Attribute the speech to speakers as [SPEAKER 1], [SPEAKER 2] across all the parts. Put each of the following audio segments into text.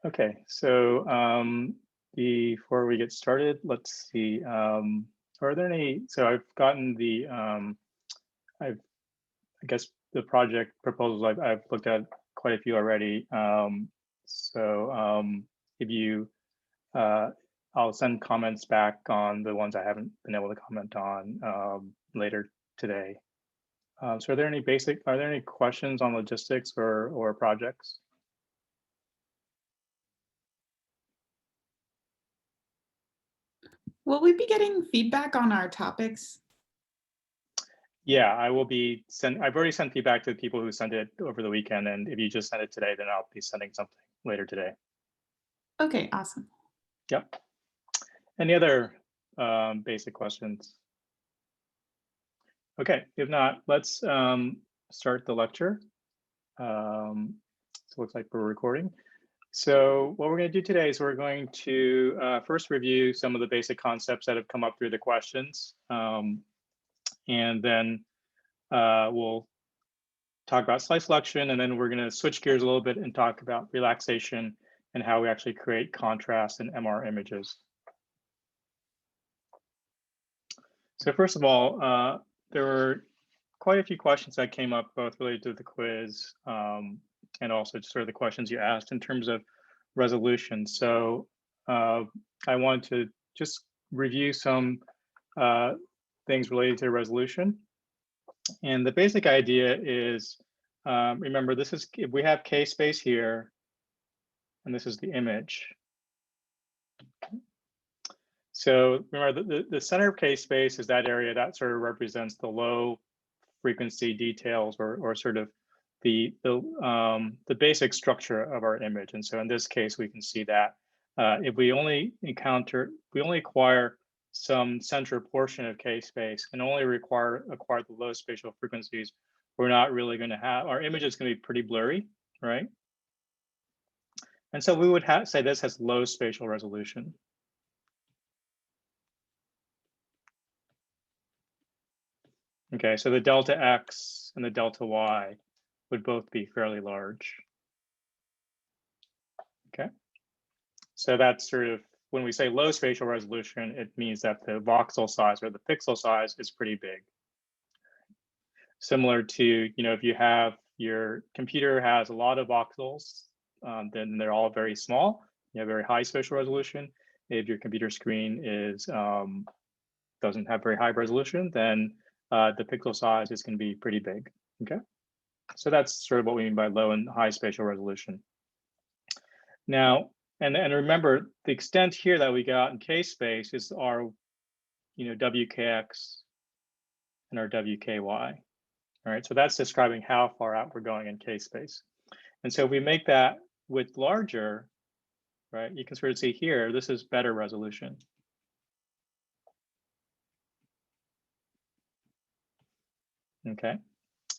[SPEAKER 1] Okay, so before we get started, let's see. Are there any? So I've gotten the I guess the project proposals I've looked at quite a few already. So if you, uh, I'll send comments back on the ones I haven't been able to comment on later today. So are there any questions on logistics or projects?
[SPEAKER 2] Will we be getting feedback on our topics?
[SPEAKER 1] Yeah, I will be I've already sent feedback to the people who sent it over the weekend, and if you just send it today, then I'll be sending something later today.
[SPEAKER 2] Okay, awesome.
[SPEAKER 1] Yep. Any other basic questions? Okay, if not, let's start the lecture. So it looks like we're recording. So what we're going to do today is we're going to first review some of the basic concepts that have come up through the questions, and then we'll talk about slide selection, and then we're going to switch gears a little bit and talk about relaxation and how we actually create contrast in MR images. So first of all, there were quite a few questions that came up, both related to the quiz and also just sort of the questions you asked in terms of resolution. So I wanted to just review some things related to resolution. And the basic idea is, remember, if we have K-space here, and this is the image. So remember, the center of K-space is that area that sort of represents the low frequency details or sort of the basic structure of our image. And so in this case, we can see that if we only acquire some central portion of K-space and only acquire the low spatial frequencies, we're not really going to have, our image is going to be pretty blurry, right? And so we would say this has low spatial resolution. Okay, so the delta X and the delta Y would both be fairly large. Okay, so that's sort of, when we say low spatial resolution, it means that the voxel size or the pixel size is pretty big. Similar to, if you have your computer has a lot of voxels, then they're all very small. You have very high spatial resolution. If your computer screen doesn't have very high resolution, then the pixel size is going to be pretty big. Okay, so that's sort of what we mean by low and high spatial resolution. Now, and remember, the extent here that we got in K-space is our, WKX and our WKY. All right, so that's describing how far out we're going in K-space. And so if we make that width larger, right, you can sort of see here, this is better resolution. Okay,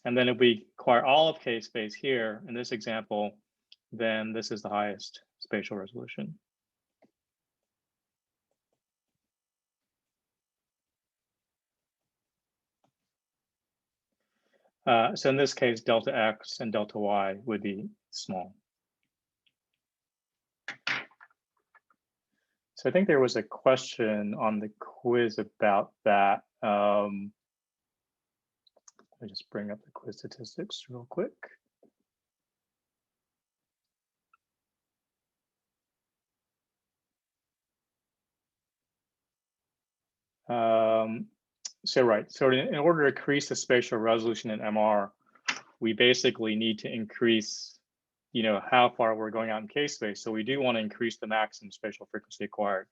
[SPEAKER 1] and then if we acquire all of K-space here, in this example, then this is the highest spatial resolution. So in this case, delta X and delta Y would be small. So I think there was a question on the quiz about that. Let me just bring up the quiz statistics real quick. So in order to increase the spatial resolution in MR, we basically need to increase, how far we're going out in K-space. So we do want to increase the maximum spatial frequency acquired.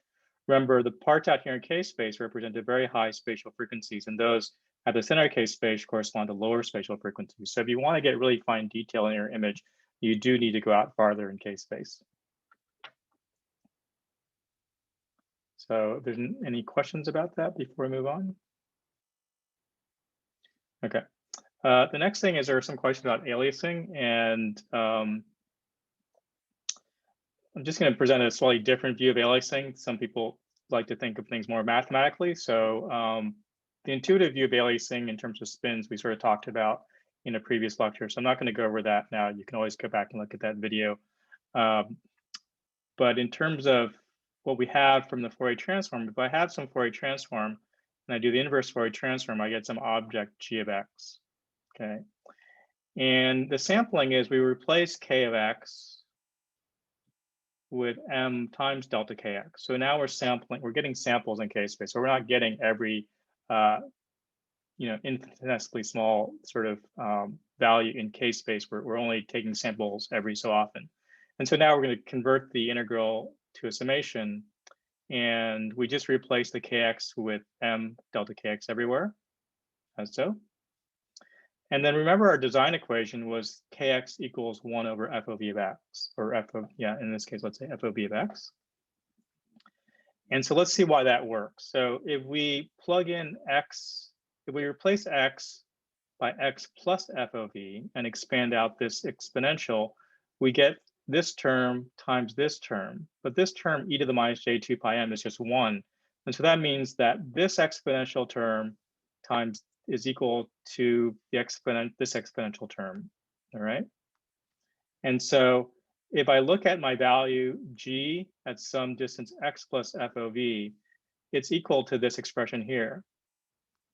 [SPEAKER 1] Remember, the parts out here in K-space represented very high spatial frequencies, and those at the center of K-space correspond to lower spatial frequencies. So if you want to get really fine detail in your image, you do need to go out farther in K-space. So if there's any questions about that before we move on? Okay. The next thing is there are some questions about aliasing, and I'm just going to present a slightly different view of aliasing. Some people like to think of things more mathematically. So the intuitive view of aliasing in terms of spins, we sort of talked about in a previous lecture. So I'm not going to go over that now. You can always go back and look at that video. But in terms of what we have from the Fourier transform, if I have some Fourier transform and I do the inverse Fourier transform, I get some object g of x, okay? And the sampling is we replace k of x with m times delta kx. So now we're getting samples in k space. So we're not getting every, infinitesimally small sort of value in k space. We're only taking samples every so often. And so now we're going to convert the integral to a summation, and we just replace the kx with m delta kx everywhere, as so. And then remember our design equation was kx equals 1 over f of v of x, or in this case, let's say f of v of x. And so let's see why that works. So if we plug in x, if we replace x by x plus f of v and expand out this exponential, we get this term times this term. But this term, e to the minus j2 pi m, is just 1. And so that means that this exponential term times is equal to the this exponential term, all right? And so if I look at my value g at some distance x plus f of v, it's equal to this expression here,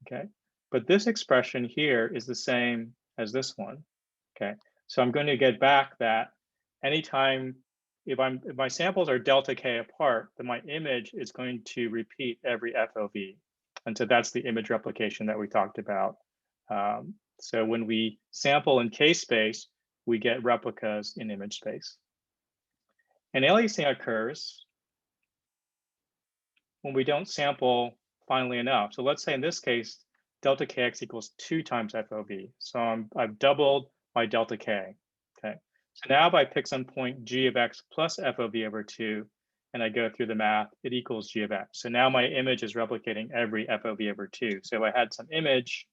[SPEAKER 1] okay? But this expression here is the same as this one, okay? So I'm going to get back that anytime, if my samples are delta k apart, then my image is going to repeat every f of v. And so that's the image replication that we talked about. So when we sample in k space, we get replicas in image space. And aliasing occurs when we don't sample finely enough. So let's say in this case, delta kx equals 2 times f of v. So I've doubled my delta k, okay? So now if I pick some point g of x plus f of v over 2, and I go through the math, it equals g of x. So now my image is replicating every f of v over 2. So if I had some image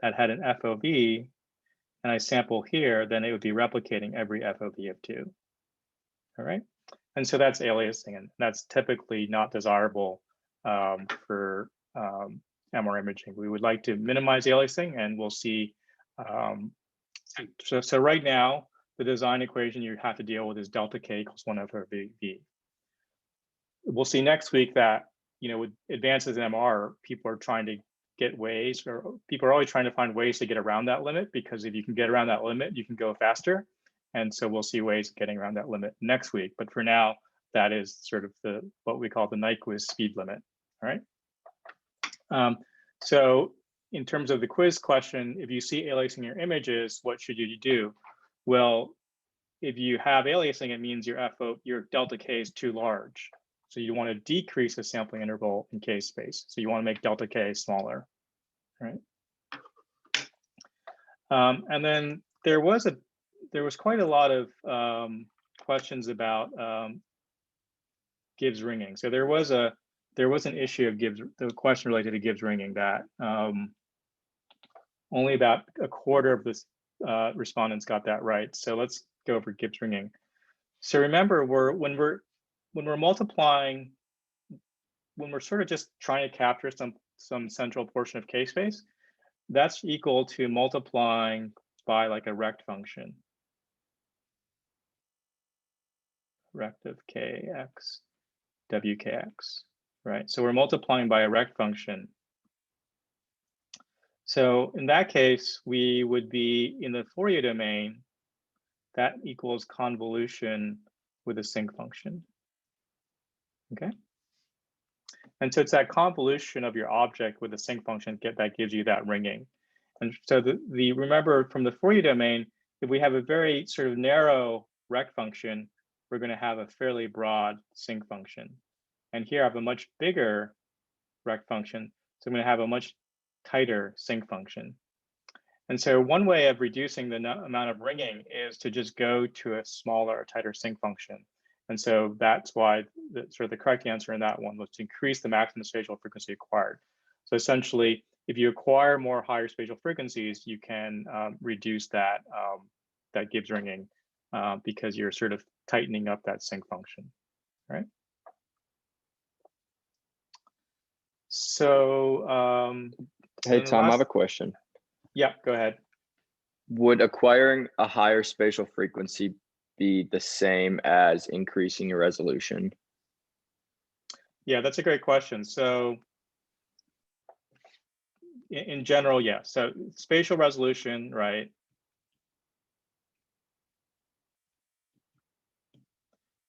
[SPEAKER 1] that had an f of v, and I sample here, then it would be replicating every f of v of 2, all right? And so that's aliasing, and that's typically not desirable for MR imaging. We would like to minimize aliasing, and we'll see. So right now, the design equation you have to deal with is delta k equals 1 over v. We'll see next week that, with advances in MR, people are trying to get ways, or people are always trying to find ways to get around that limit, because if you can get around that limit, you can go faster. And so we'll see ways of getting around that limit next week. But for now, that is sort of what we call the Nyquist speed limit, all right? So in terms of the quiz question, if you see aliasing your images, what should you do? Well, if you have aliasing, it means your delta k is too large. So you want to decrease the sampling interval in k space. So you want to make delta k smaller, right? And then there was quite a lot of questions about Gibbs ringing. So there was an issue of the question related to Gibbs ringing that only about a quarter of the respondents got that right. So let's go over Gibbs ringing. So remember, when we're multiplying, when we're sort of just trying to capture some central portion of k space, that's equal to multiplying by like a rect function. Rect of kx, wkx, right? So we're multiplying by a rect function. So in that case, we would be in the Fourier domain, that equals convolution with a sinc function, okay? And so it's that convolution of your object with a sinc function that gives you that ringing. And so remember from the Fourier domain, if we have a very sort of narrow rect function, we're going to have a fairly broad sinc function. And here I have a much bigger rect function, so I'm going to have a much tighter sinc function. And so one way of reducing the amount of ringing is to just go to a smaller, tighter sinc function. And so that's why the correct answer in that one was to increase the maximum spatial frequency acquired. So essentially, if you acquire more higher spatial frequencies, you can reduce that Gibbs ringing because you're sort of tightening up that sinc function, right? So,
[SPEAKER 3] hey, Tom, I have a question.
[SPEAKER 1] Yeah, go ahead.
[SPEAKER 3] Would acquiring a higher spatial frequency be the same as increasing your resolution?
[SPEAKER 1] Yeah, that's a great question. So in general, yes. So spatial resolution, right,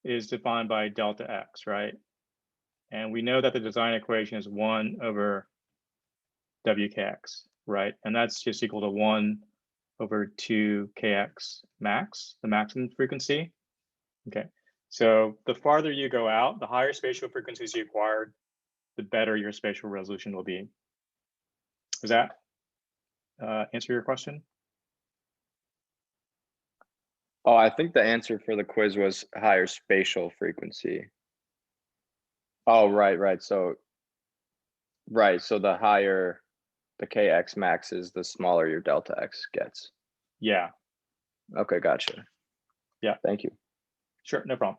[SPEAKER 1] is defined by delta x, right? And we know that the design equation is 1 over WKX, right? And that's just equal to 1 over 2KX max, the maximum frequency. Okay, so the farther you go out, the higher spatial frequencies you acquire, the better your spatial resolution will be. Does that answer your question?
[SPEAKER 3] Oh, I think the answer for the quiz was higher spatial frequency. Oh, right. So the higher the KX max is, the smaller your delta X gets.
[SPEAKER 1] Yeah.
[SPEAKER 3] Okay, gotcha.
[SPEAKER 1] Yeah.
[SPEAKER 3] Thank you.
[SPEAKER 1] Sure, no problem.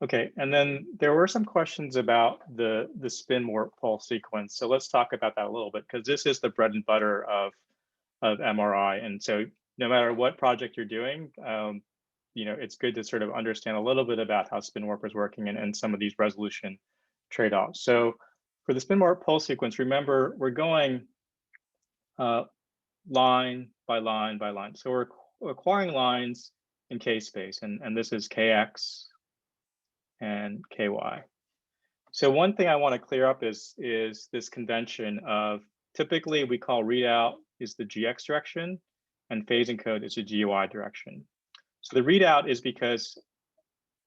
[SPEAKER 1] Okay, and then there were some questions about the spin warp pulse sequence. So let's talk about that a little bit, because this is the bread and butter of MRI. And so no matter what project you're doing, it's good to sort of understand a little bit about how spin warp is working and some of these resolution trade-offs. So for the spin warp pulse sequence, remember, we're going line by line by line. So we're acquiring lines in K space, and this is KX and KY. So one thing I want to clear up is this convention of, typically we call readout is the GX direction and phase encode is the GY direction. So the readout is because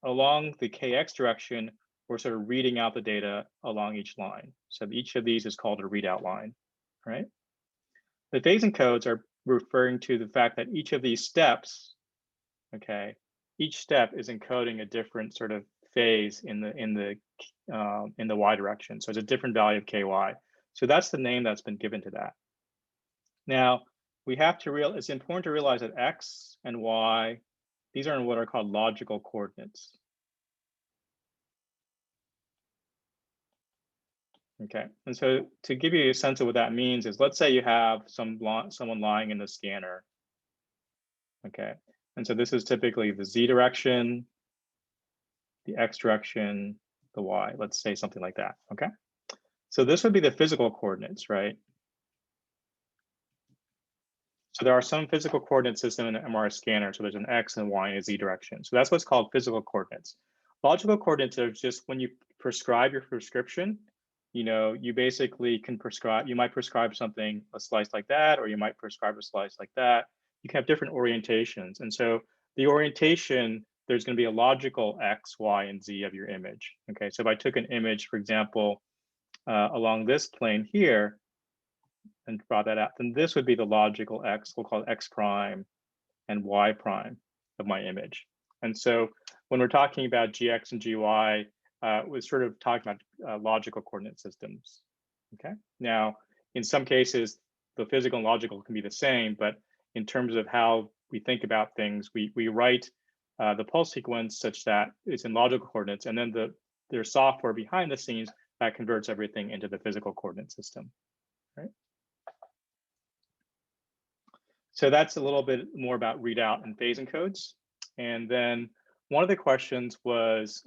[SPEAKER 1] along the KX direction, we're sort of reading out the data along each line. So each of these is called a readout line, right? The phase encodes are referring to the fact that each of these steps, okay, each step is encoding a different sort of phase in the Y direction. So it's a different value of KY. So that's the name that's been given to that. Now, it's important to realize that X and Y, these are in what are called logical coordinates. Okay, and so to give you a sense of what that means is, let's say you have someone lying in the scanner. Okay, and so this is typically the Z direction, the X direction, the Y, let's say something like that, okay? So this would be the physical coordinates, right? So there are some physical coordinate system in an MRI scanner. So there's an X and Y and a Z direction. So that's what's called physical coordinates. Logical coordinates are just when you prescribe your prescription, you basically can prescribe, you might prescribe something, a slice like that, or you might prescribe a slice like that. You can have different orientations. And so the orientation, there's going to be a logical X, Y, and Z of your image. Okay, so if I took an image, for example, along this plane here, and draw that out, then this would be the logical X, we'll call it X prime and Y prime of my image. And so when we're talking about GX and GY, we're sort of talking about logical coordinate systems, okay? Now, in some cases, the physical and logical can be the same, but in terms of how we think about things, we write the pulse sequence such that it's in logical coordinates, and then there's software behind the scenes that converts everything into the physical coordinate system, right? So that's a little bit more about readout and phase encodes. And then one of the questions was,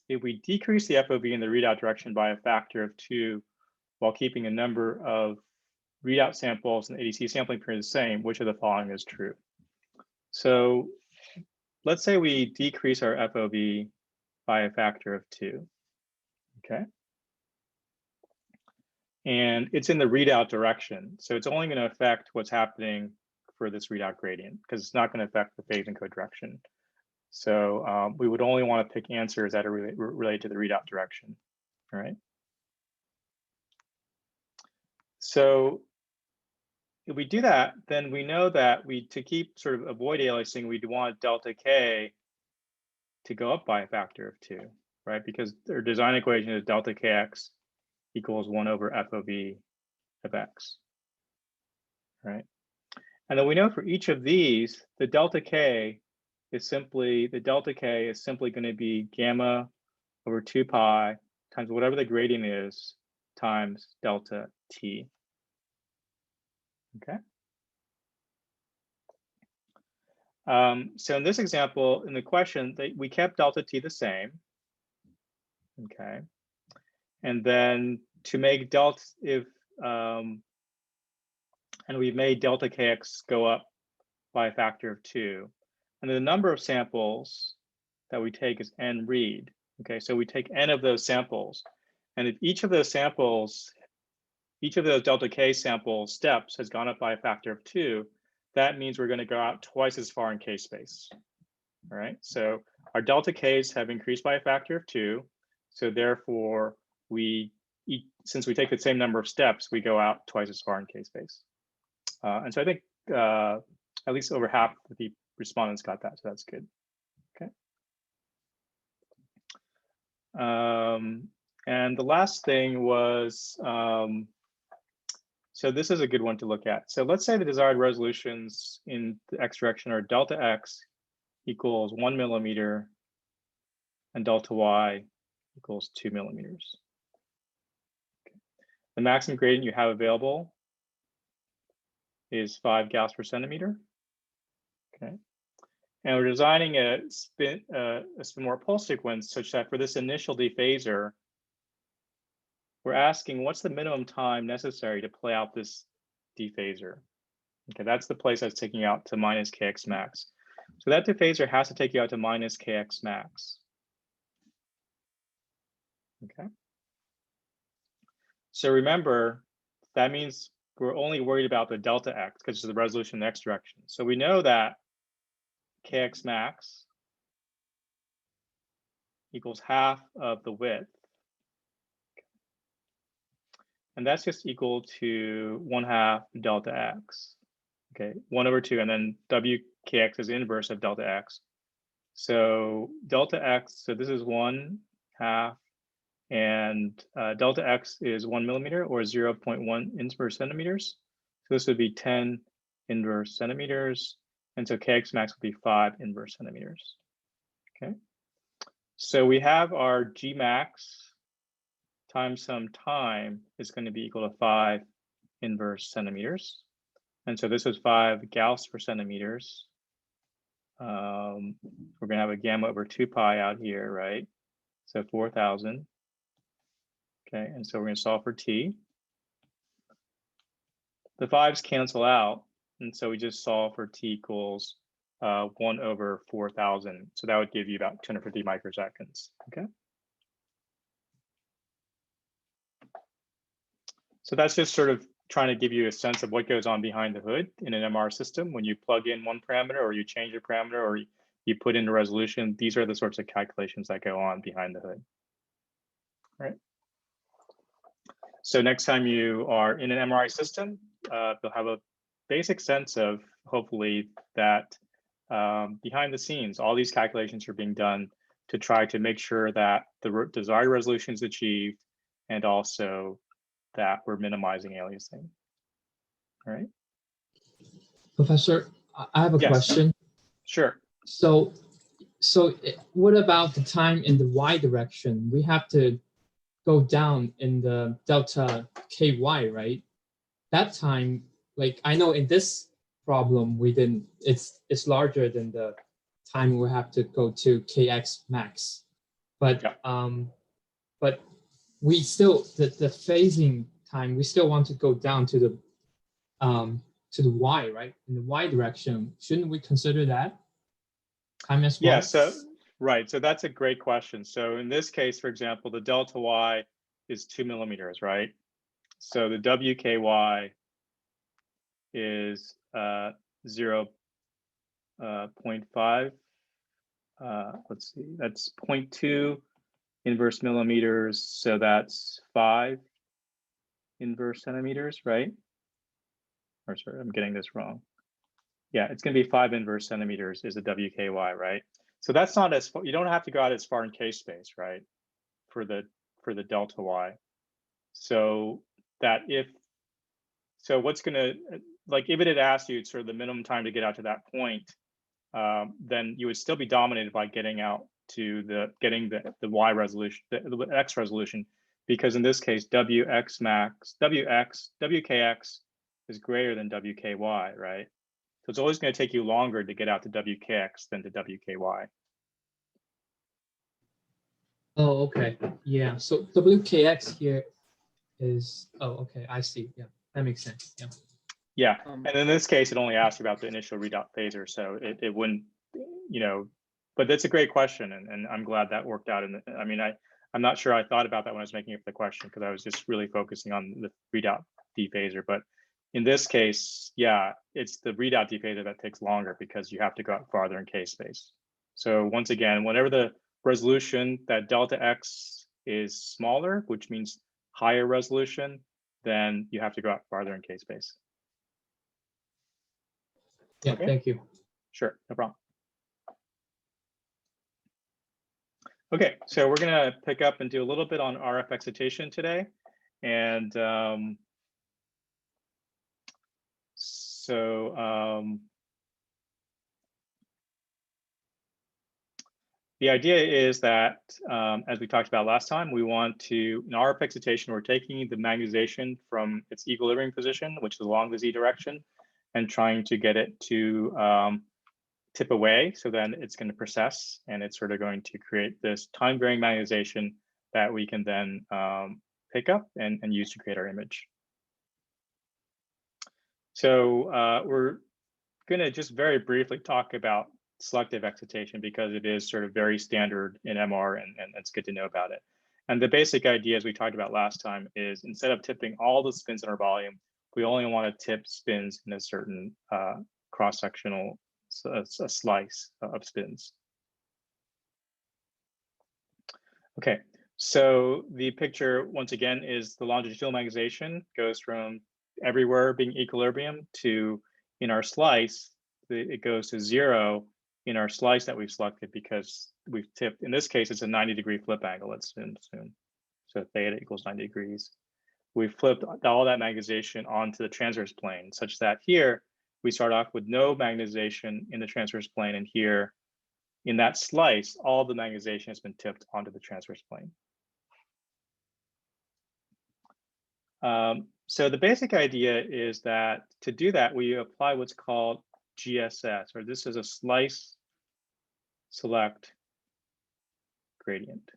[SPEAKER 1] if we decrease the FOV in the readout direction by a factor of 2 while keeping a number of readout samples and ADC sampling period the same, which of the following is true? So let's say we decrease our FOV by a factor of 2, okay? And it's in the readout direction. So it's only going to affect what's happening for this readout gradient, because it's not going to affect the phase encode direction. So we would only want to pick answers that are related to the readout direction, all right? So if we do that, then we know that to keep sort of avoid aliasing, we'd want delta K to go up by a factor of 2, right? Because their design equation is delta Kx equals 1 over FOV of X, right? And then we know for each of these, the delta K is simply going to be gamma over 2 pi times whatever the gradient is times delta T, okay? So in this example, in the question, we kept delta t the same. Okay. And then to make delta, and we've made delta kx go up by a factor of 2. And the number of samples that we take is n read. Okay, so we take n of those samples. And if each of those samples, each of those delta k sample steps has gone up by a factor of 2, that means we're going to go out twice as far in k space. All right, so our delta k's have increased by a factor of 2. So therefore, since we take the same number of steps, we go out twice as far in k space. And so I think at least over half of the respondents got that, so that's good. Okay. And the last thing was, so this is a good one to look at. So let's say the desired resolutions in the x direction are delta x equals 1 millimeter and delta y equals 2 millimeters. Okay. The maximum gradient you have available is 5 Gauss per centimeter. Okay. And we're designing a spin warp pulse sequence such that for this initial dephaser, we're asking what's the minimum time necessary to play out this dephaser. Okay, that's the place that's taking you out to minus kx max. So that dephaser has to take you out to minus kx max. Okay. So remember, that means we're only worried about the delta x because it's the resolution in the x direction. So we know that kx max equals half of the width. And that's just equal to 1/2 delta x. Okay, 1/2, and then wkx is the inverse of delta x. So delta x, so this is 1/2, and delta x is 1 millimeter or 0.1 inverse centimeters. So this would be 10 inverse centimeters. And so kx max would be 5 inverse centimeters. Okay. So we have our G max times some time is going to be equal to 5 inverse centimeters. And so this was 5 Gauss per centimeters. We're going to have a gamma over 2 pi out here, right? So 4,000. Okay, and so we're going to solve for t. The 5s cancel out, and so we just solve for t equals 1/4,000. So that would give you about 250 microseconds. Okay. So that's just sort of trying to give you a sense of what goes on behind the hood in an MR system when you plug in one parameter or you change a parameter or you put in a resolution. These are the sorts of calculations that go on behind the hood. All right. So next time you are in an MRI system, you'll have a basic sense of hopefully that behind the scenes, all these calculations are being done to try to make sure that the desired resolution is achieved and also that we're minimizing aliasing. All right.
[SPEAKER 4] Professor, I have a
[SPEAKER 1] Yes.
[SPEAKER 4] question.
[SPEAKER 1] Sure.
[SPEAKER 4] So what about the time in the y direction? We have to go down in the delta ky, right? That time, like I know in this problem we didn't. It's larger than the time we have to go to kx max, but
[SPEAKER 1] yeah.
[SPEAKER 4] But we still the phasing time we still want to go down to the y, right? In the y direction, shouldn't we consider that time as well?
[SPEAKER 1] Yeah, so right, so that's a great question. So in this case, for example, the delta y is 2 millimeters, right? So the wky is 0.5. Let's see, that's 0.2 inverse millimeters. So that's 5 inverse centimeters, right? Or sorry, I'm getting this wrong. Yeah, it's going to be 5 inverse centimeters is the wky, right? So that's not as far, you don't have to go out as far in k space, right? For the delta y. So that what's going to, like if it had asked you sort of the minimum time to get out to that point, then you would still be dominated by getting out to the y resolution, the x resolution, because in this case, wkx is greater than wky, right? So it's always going to take you longer to get out to WKX than to WKY.
[SPEAKER 4] Oh, okay. Yeah. So WKX here is, oh, okay. I see. Yeah, that makes sense. Yeah.
[SPEAKER 1] Yeah. And in this case, it only asks you about the initial readout phaser. So it wouldn't, you know, but that's a great question. And I'm glad that worked out. And I mean, I'm not sure I thought about that when I was making up the question, because I was just really focusing on the readout dephaser. But in this case, yeah, it's the readout dephaser that takes longer because you have to go out farther in K-space. So once again, whenever the resolution, that delta X is smaller, which means higher resolution, then you have to go out farther in K-space.
[SPEAKER 4] Yeah,
[SPEAKER 1] Okay.
[SPEAKER 4] thank you.
[SPEAKER 1] Sure, no problem. Okay, so we're gonna pick up and do a little bit on RF excitation today. And the idea is that, as we talked about last time, we want to, in RF excitation, we're taking the magnetization from its equilibrium position, which is along the Z direction, and trying to get it to tip away. So then it's going to precess, and it's sort of going to create this time varying magnetization that we can then pick up and use to create our image. So we're going to just very briefly talk about selective excitation because it is sort of very standard in MR, and it's good to know about it. And the basic idea, as we talked about last time, is instead of tipping all the spins in our volume, we only want to tip spins in a certain cross-sectional slice of spins. Okay, so the picture, once again, is the longitudinal magnetization goes from everywhere being equilibrium to, in our slice, it goes to 0 in our slice that we've selected because we've tipped, in this case, it's a 90-degree flip angle, let's assume. So theta equals 90 degrees. We've flipped all that magnetization onto the transverse plane, such that here we start off with no magnetization in the transverse plane, and here in that slice, all the magnetization has been tipped onto the transverse plane. So the basic idea is that to do that, we apply what's called GSS, or this is a slice select gradient.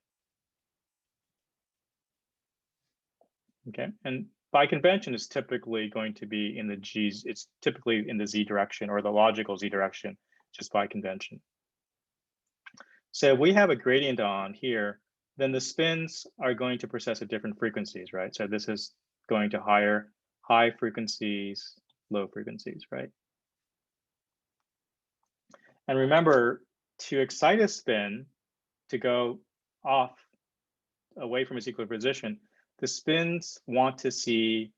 [SPEAKER 1] Okay, and by convention, it's typically going to be in the G's, it's typically in the Z direction or the logical Z direction, just by convention. So if we have a gradient on here, then the spins are going to precess at different frequencies, right? So this is going to high frequencies, low frequencies, right? And remember, to excite a spin to go off away from its equilibrium position, the spins want to see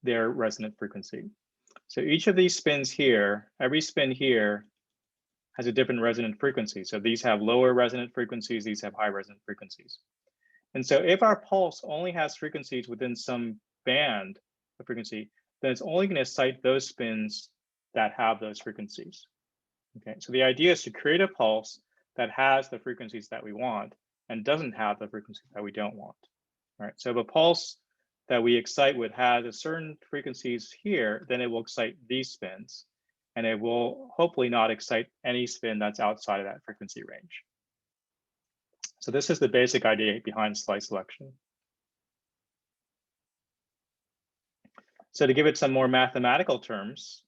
[SPEAKER 1] their resonant frequency. So each of these spins here, every spin here has a different resonant frequency. So these have lower resonant frequencies, these have high resonant frequencies. And so if our pulse only has frequencies within some band of frequency, then it's only going to excite those spins that have those frequencies. Okay, so the idea is to create a pulse that has the frequencies that we want and doesn't have the frequencies that we don't want. All right, so if a pulse that we excite with has a certain frequencies here, then it will excite these spins, and it will hopefully not excite any spin that's outside of that frequency range. So this is the basic idea behind slice selection. So to give it some more mathematical terms,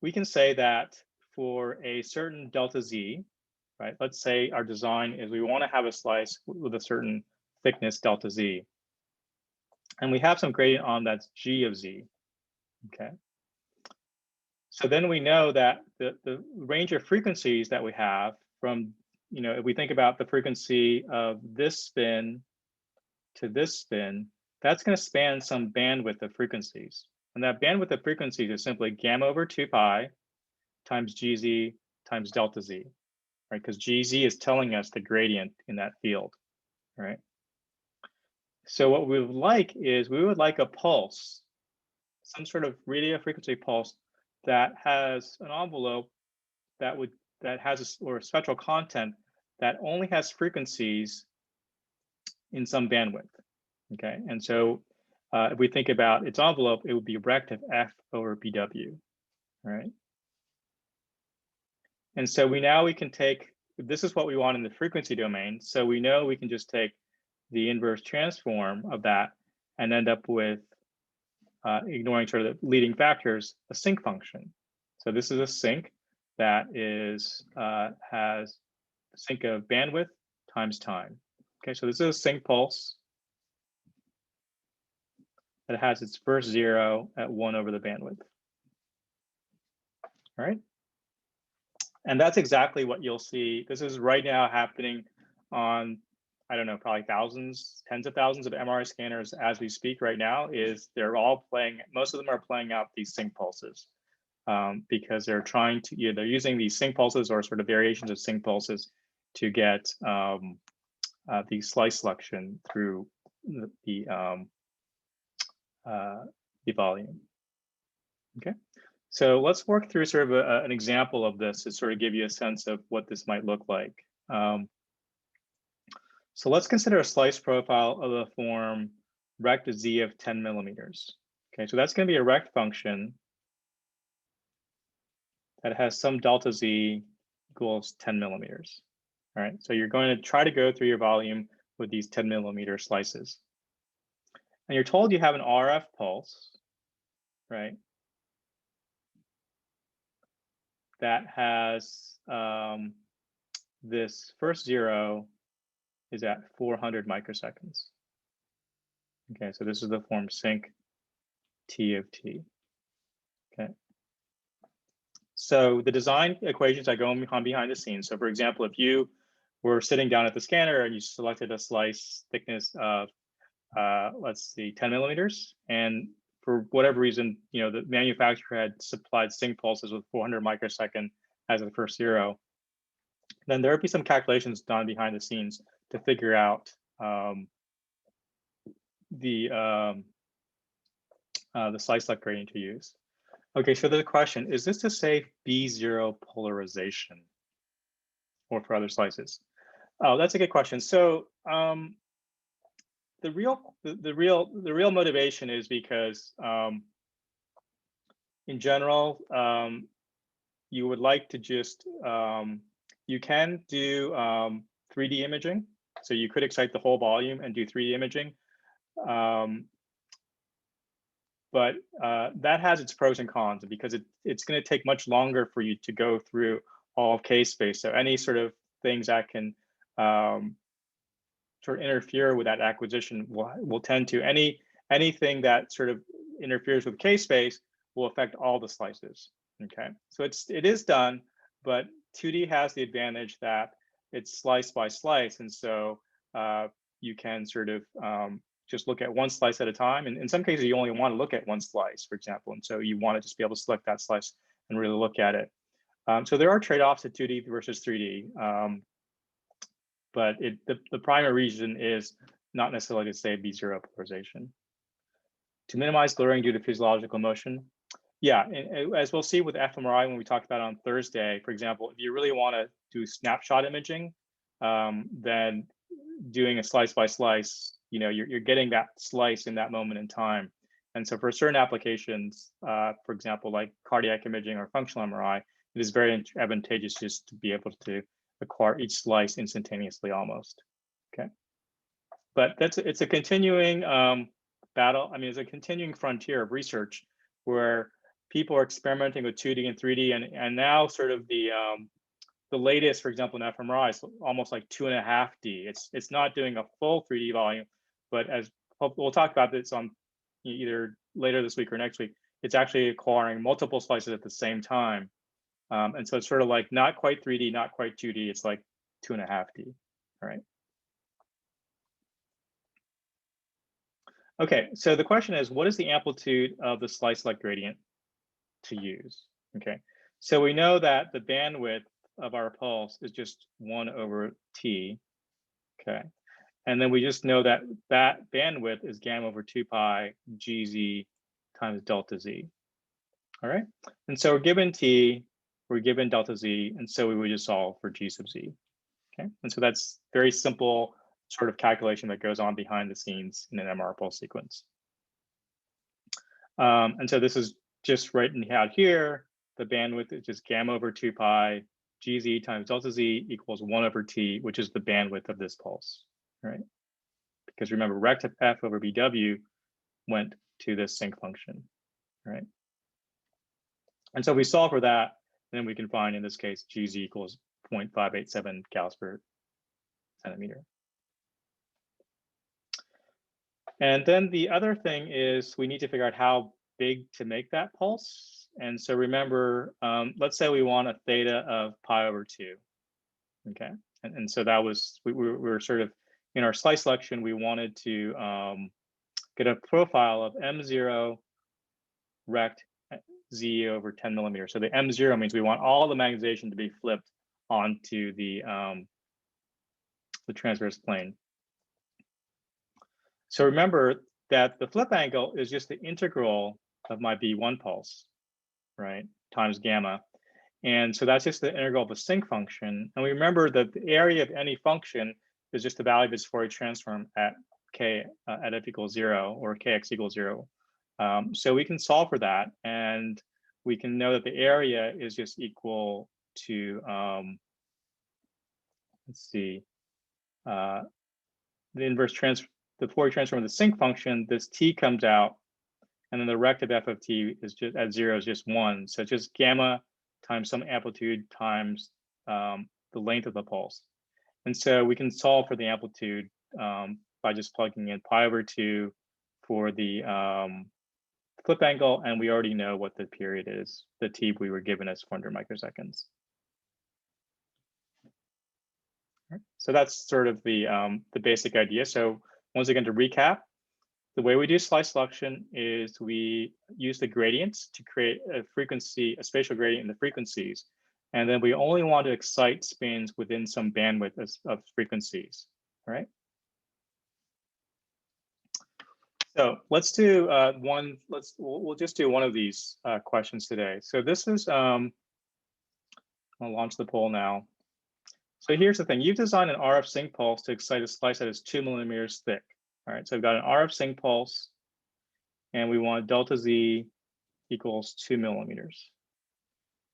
[SPEAKER 1] we can say that for a certain delta Z, right? Let's say our design is we want to have a slice with a certain thickness delta Z. And we have some gradient on that's G of Z, okay? So then we know that the range of frequencies that we have from, you know, if we think about the frequency of this spin to this spin, that's going to span some bandwidth of frequencies. And that bandwidth of frequencies is simply gamma over 2 pi times GZ times delta Z, right? Because GZ is telling us the gradient in that field, right? So what we would like is we would like a pulse, some sort of radio frequency pulse that has an envelope that has a spectral content that only has frequencies in some bandwidth. Okay, and so if we think about its envelope, it would be rect of F over BW. All right. And so we can take, this is what we want in the frequency domain. So we know we can just take the inverse transform of that and end up with, ignoring sort of the leading factors, a sinc function. So this is a sinc that is has sinc of bandwidth times time. Okay, so this is a sinc pulse that has its first zero at 1 over the bandwidth. All right. And that's exactly what you'll see. This is right now happening on, I don't know, probably thousands, tens of thousands of MRI scanners as we speak right now. They're all playing, most of them are playing out these sinc pulses because they're trying to, they're using these sinc pulses or sort of variations of sinc pulses to get the slice selection through the volume. Okay. So let's work through sort of an example of this to sort of give you a sense of what this might look like. So let's consider a slice profile of the form rect z of 10 millimeters. Okay, so that's going to be a rect function that has some delta z equals 10 millimeters. All right, so you're going to try to go through your volume with these 10 millimeter slices. And you're told you have an RF pulse, right? That has this first zero is at 400 microseconds. Okay, so this is the form sinc T of T. Okay. So the design equations I go on behind the scenes. So for example, if you were sitting down at the scanner and you selected a slice thickness of, let's see, 10 millimeters, and for whatever reason, the manufacturer had supplied sinc pulses with 400 microsecond as the first zero, then there would be some calculations done behind the scenes to figure out the slice select gradient to use. Okay, so the question, is this to say B0 polarization or for other slices? Oh, that's a good question. So the real motivation is because in general, you would like to just, you can do 3D imaging. So you could excite the whole volume and do 3D imaging. But that has its pros and cons because it's going to take much longer for you to go through all of K-space. So any sort of things that can sort of interfere with that acquisition will tend to, anything that sort of interferes with K-space will affect all the slices. Okay, so it is done, but 2D has the advantage that it's slice by slice, and so you can sort of just look at one slice at a time. And in some cases, you only want to look at one slice, for example, and so you want to just be able to select that slice and really look at it. So there are trade-offs to 2D versus 3D, but the primary reason is not necessarily to say B0 polarization. To minimize blurring due to physiological motion. Yeah, and as we'll see with fMRI when we talked about on Thursday, for example, if you really want to do snapshot imaging, then doing a slice by slice, you're getting that slice in that moment in time. And so for certain applications, for example, like cardiac imaging or functional MRI, it is very advantageous just to be able to acquire each slice instantaneously almost. Okay, but it's a continuing battle. I mean, it's a continuing frontier of research where people are experimenting with 2D and 3D, and now sort of the latest, for example, in fMRI is almost like 2.5D. It's not doing a full 3D volume, but as we'll talk about this on either later this week or next week, it's actually acquiring multiple slices at the same time. And so it's sort of like not quite 3D, not quite 2D. It's like 2.5D, right? Okay, so the question is, what is the amplitude of the slice select gradient to use? Okay, so we know that the bandwidth of our pulse is just 1 over t. Okay, and then we just know that that bandwidth is gamma over 2 pi gz times delta z. All right, and so we're given t, we're given delta z, and so we would just solve for g sub z. Okay, and so that's very simple sort of calculation that goes on behind the scenes in an MR pulse sequence. And so this is just written out here. The bandwidth is just gamma over 2 pi GZ times delta Z equals 1/T, which is the bandwidth of this pulse, right? Because remember, rect of F over BW went to this sinc function, right? And so we solve for that, then we can find, in this case, GZ equals 0.587 gauss per centimeter. And then the other thing is we need to figure out how big to make that pulse. And so remember, let's say we want a theta of pi/2, okay? And so that was, we were sort of, in our slice selection, we wanted to get a profile of M0 rect Z over 10 millimeters. So the M0 means we want all the magnetization to be flipped onto the transverse plane. So remember that the flip angle is just the integral of my B1 pulse, right, times gamma. And so that's just the integral of the sinc function. And we remember that the area of any function is just the value of its Fourier transform at k at f equals 0 or kx equals 0. So we can solve for that, and we can know that the area is just equal to, let's see, the inverse the Fourier transform of the sinc function. This t comes out, and then the rect of f of t is just at 0 is just 1. So it's just gamma times some amplitude times the length of the pulse. And so we can solve for the amplitude by just plugging in pi/2 for the flip angle, and we already know what the period is. The t we were given as 400 microseconds. Right. So that's sort of the basic idea. So once again, to recap, the way we do slice selection is we use the gradients to create a frequency, a spatial gradient in the frequencies. And then we only want to excite spins within some bandwidth of frequencies, all right? So let's do we'll just do one of these questions today. So this is, I'll launch the poll now. So here's the thing, you've designed an RF sync pulse to excite a slice that is 2 millimeters thick. All right, so I've got an RF sync pulse, and we want delta Z equals 2 millimeters.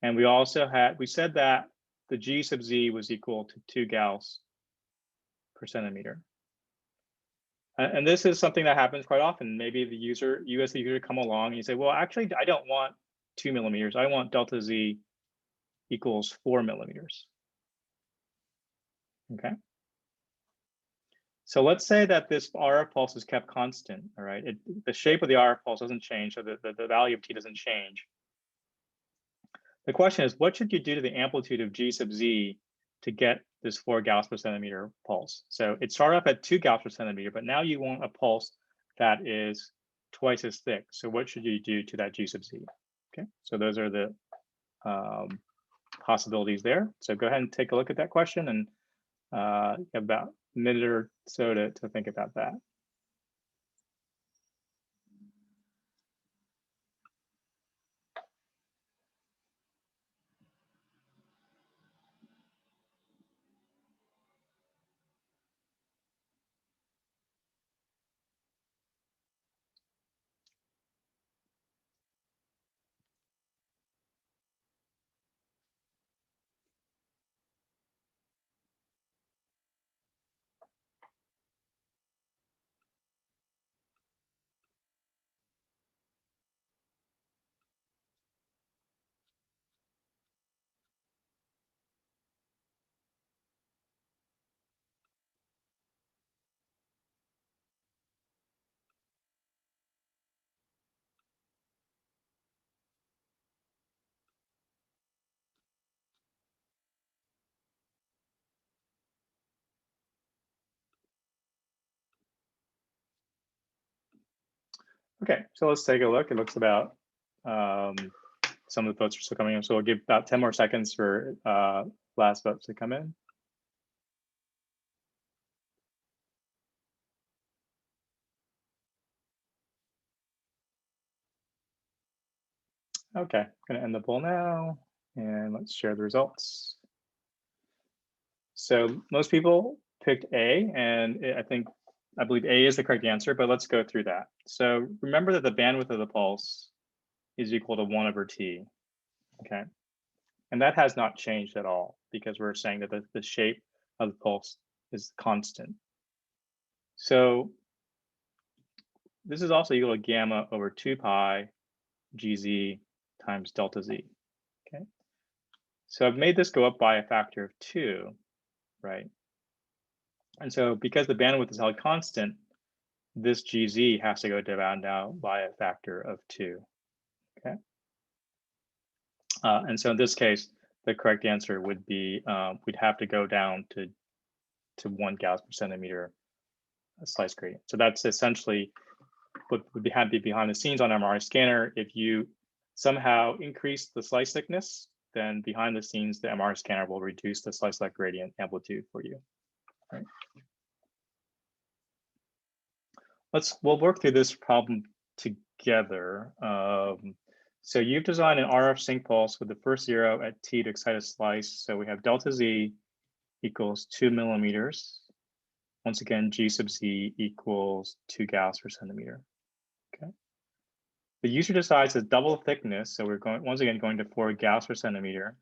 [SPEAKER 1] And we also we said that the G sub Z was equal to 2 Gauss per centimeter. And this is something that happens quite often. Maybe the user, you as the user come along and you say, well, actually, I don't want 2 millimeters. I want delta Z equals 4 millimeters. Okay. So let's say that this RF pulse is kept constant, all right? The shape of the RF pulse doesn't change, so the value of T doesn't change. The question is, what should you do to the amplitude of G sub Z to get this 4 Gauss per centimeter pulse? So it started off at 2 Gauss per centimeter, but now you want a pulse that is twice as thick. So what should you do to that G sub Z? Okay, so those are the possibilities there. So go ahead and take a look at that question, and you have about a minute or so to think about that. Okay, so let's take a look. It looks about some of the votes are still coming in, so we'll give about 10 more seconds for last votes to come in. Okay, I'm gonna end the poll now, and let's share the results. So most people picked A, and I believe A is the correct answer, but let's go through that. So remember that the bandwidth of the pulse is equal to 1/T, okay? And that has not changed at all because we're saying that the shape of the pulse is constant. So this is also equal to gamma over 2 pi gz times delta z, okay? So I've made this go up by a factor of 2, right? And so because the bandwidth is held constant, this gz has to go down now by a factor of 2, okay? And so in this case, the correct answer would be, we'd have to go down to 1 Gauss per centimeter slice gradient. So that's essentially what would be behind the scenes on an MRI scanner. If you somehow increase the slice thickness, then behind the scenes, the MRI scanner will reduce the slice left gradient amplitude for you. Right? We'll work through this problem together. So you've designed an RF sync pulse with the first 0 at T to excite a slice. So we have delta Z equals 2 millimeters. Once again, G sub Z equals 2 Gauss per centimeter. Okay. The user decides to double thickness. So we're going once again going to 4 Gauss per centimeter.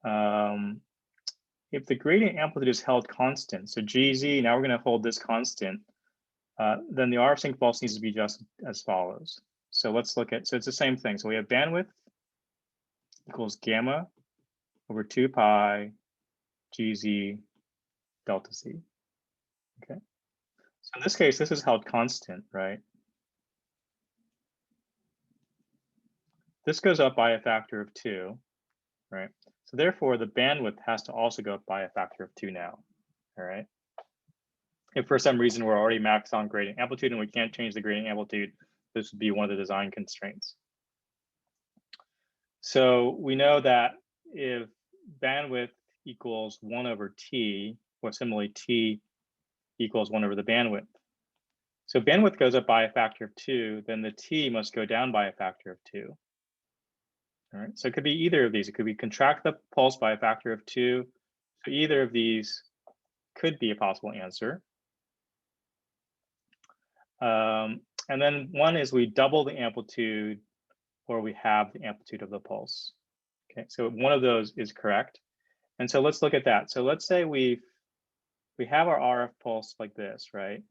[SPEAKER 1] If the gradient amplitude is held constant, so GZ, now we're going to hold this constant, then the RF sync pulse needs to be just as follows. So let's look at, so it's the same thing. So we have bandwidth equals gamma over 2 pi GZ delta Z. Okay. So in this case, this is held constant, right? This goes up by a factor of 2, right? So therefore, the bandwidth has to also go up by a factor of 2 now, all right? If for some reason we're already maxed on gradient amplitude and we can't change the gradient amplitude, this would be one of the design constraints. So we know that if bandwidth equals 1 over T, or similarly T equals 1 over the bandwidth. So bandwidth goes up by a factor of 2, then the T must go down by a factor of 2. All right, so it could be either of these. It could be contract the pulse by a factor of 2. So either of these could be a possible answer. And then one is we double the amplitude or we have the amplitude of the pulse. Okay, so one of those is correct. And so let's look at that. So let's say we have our RF pulse like this, right?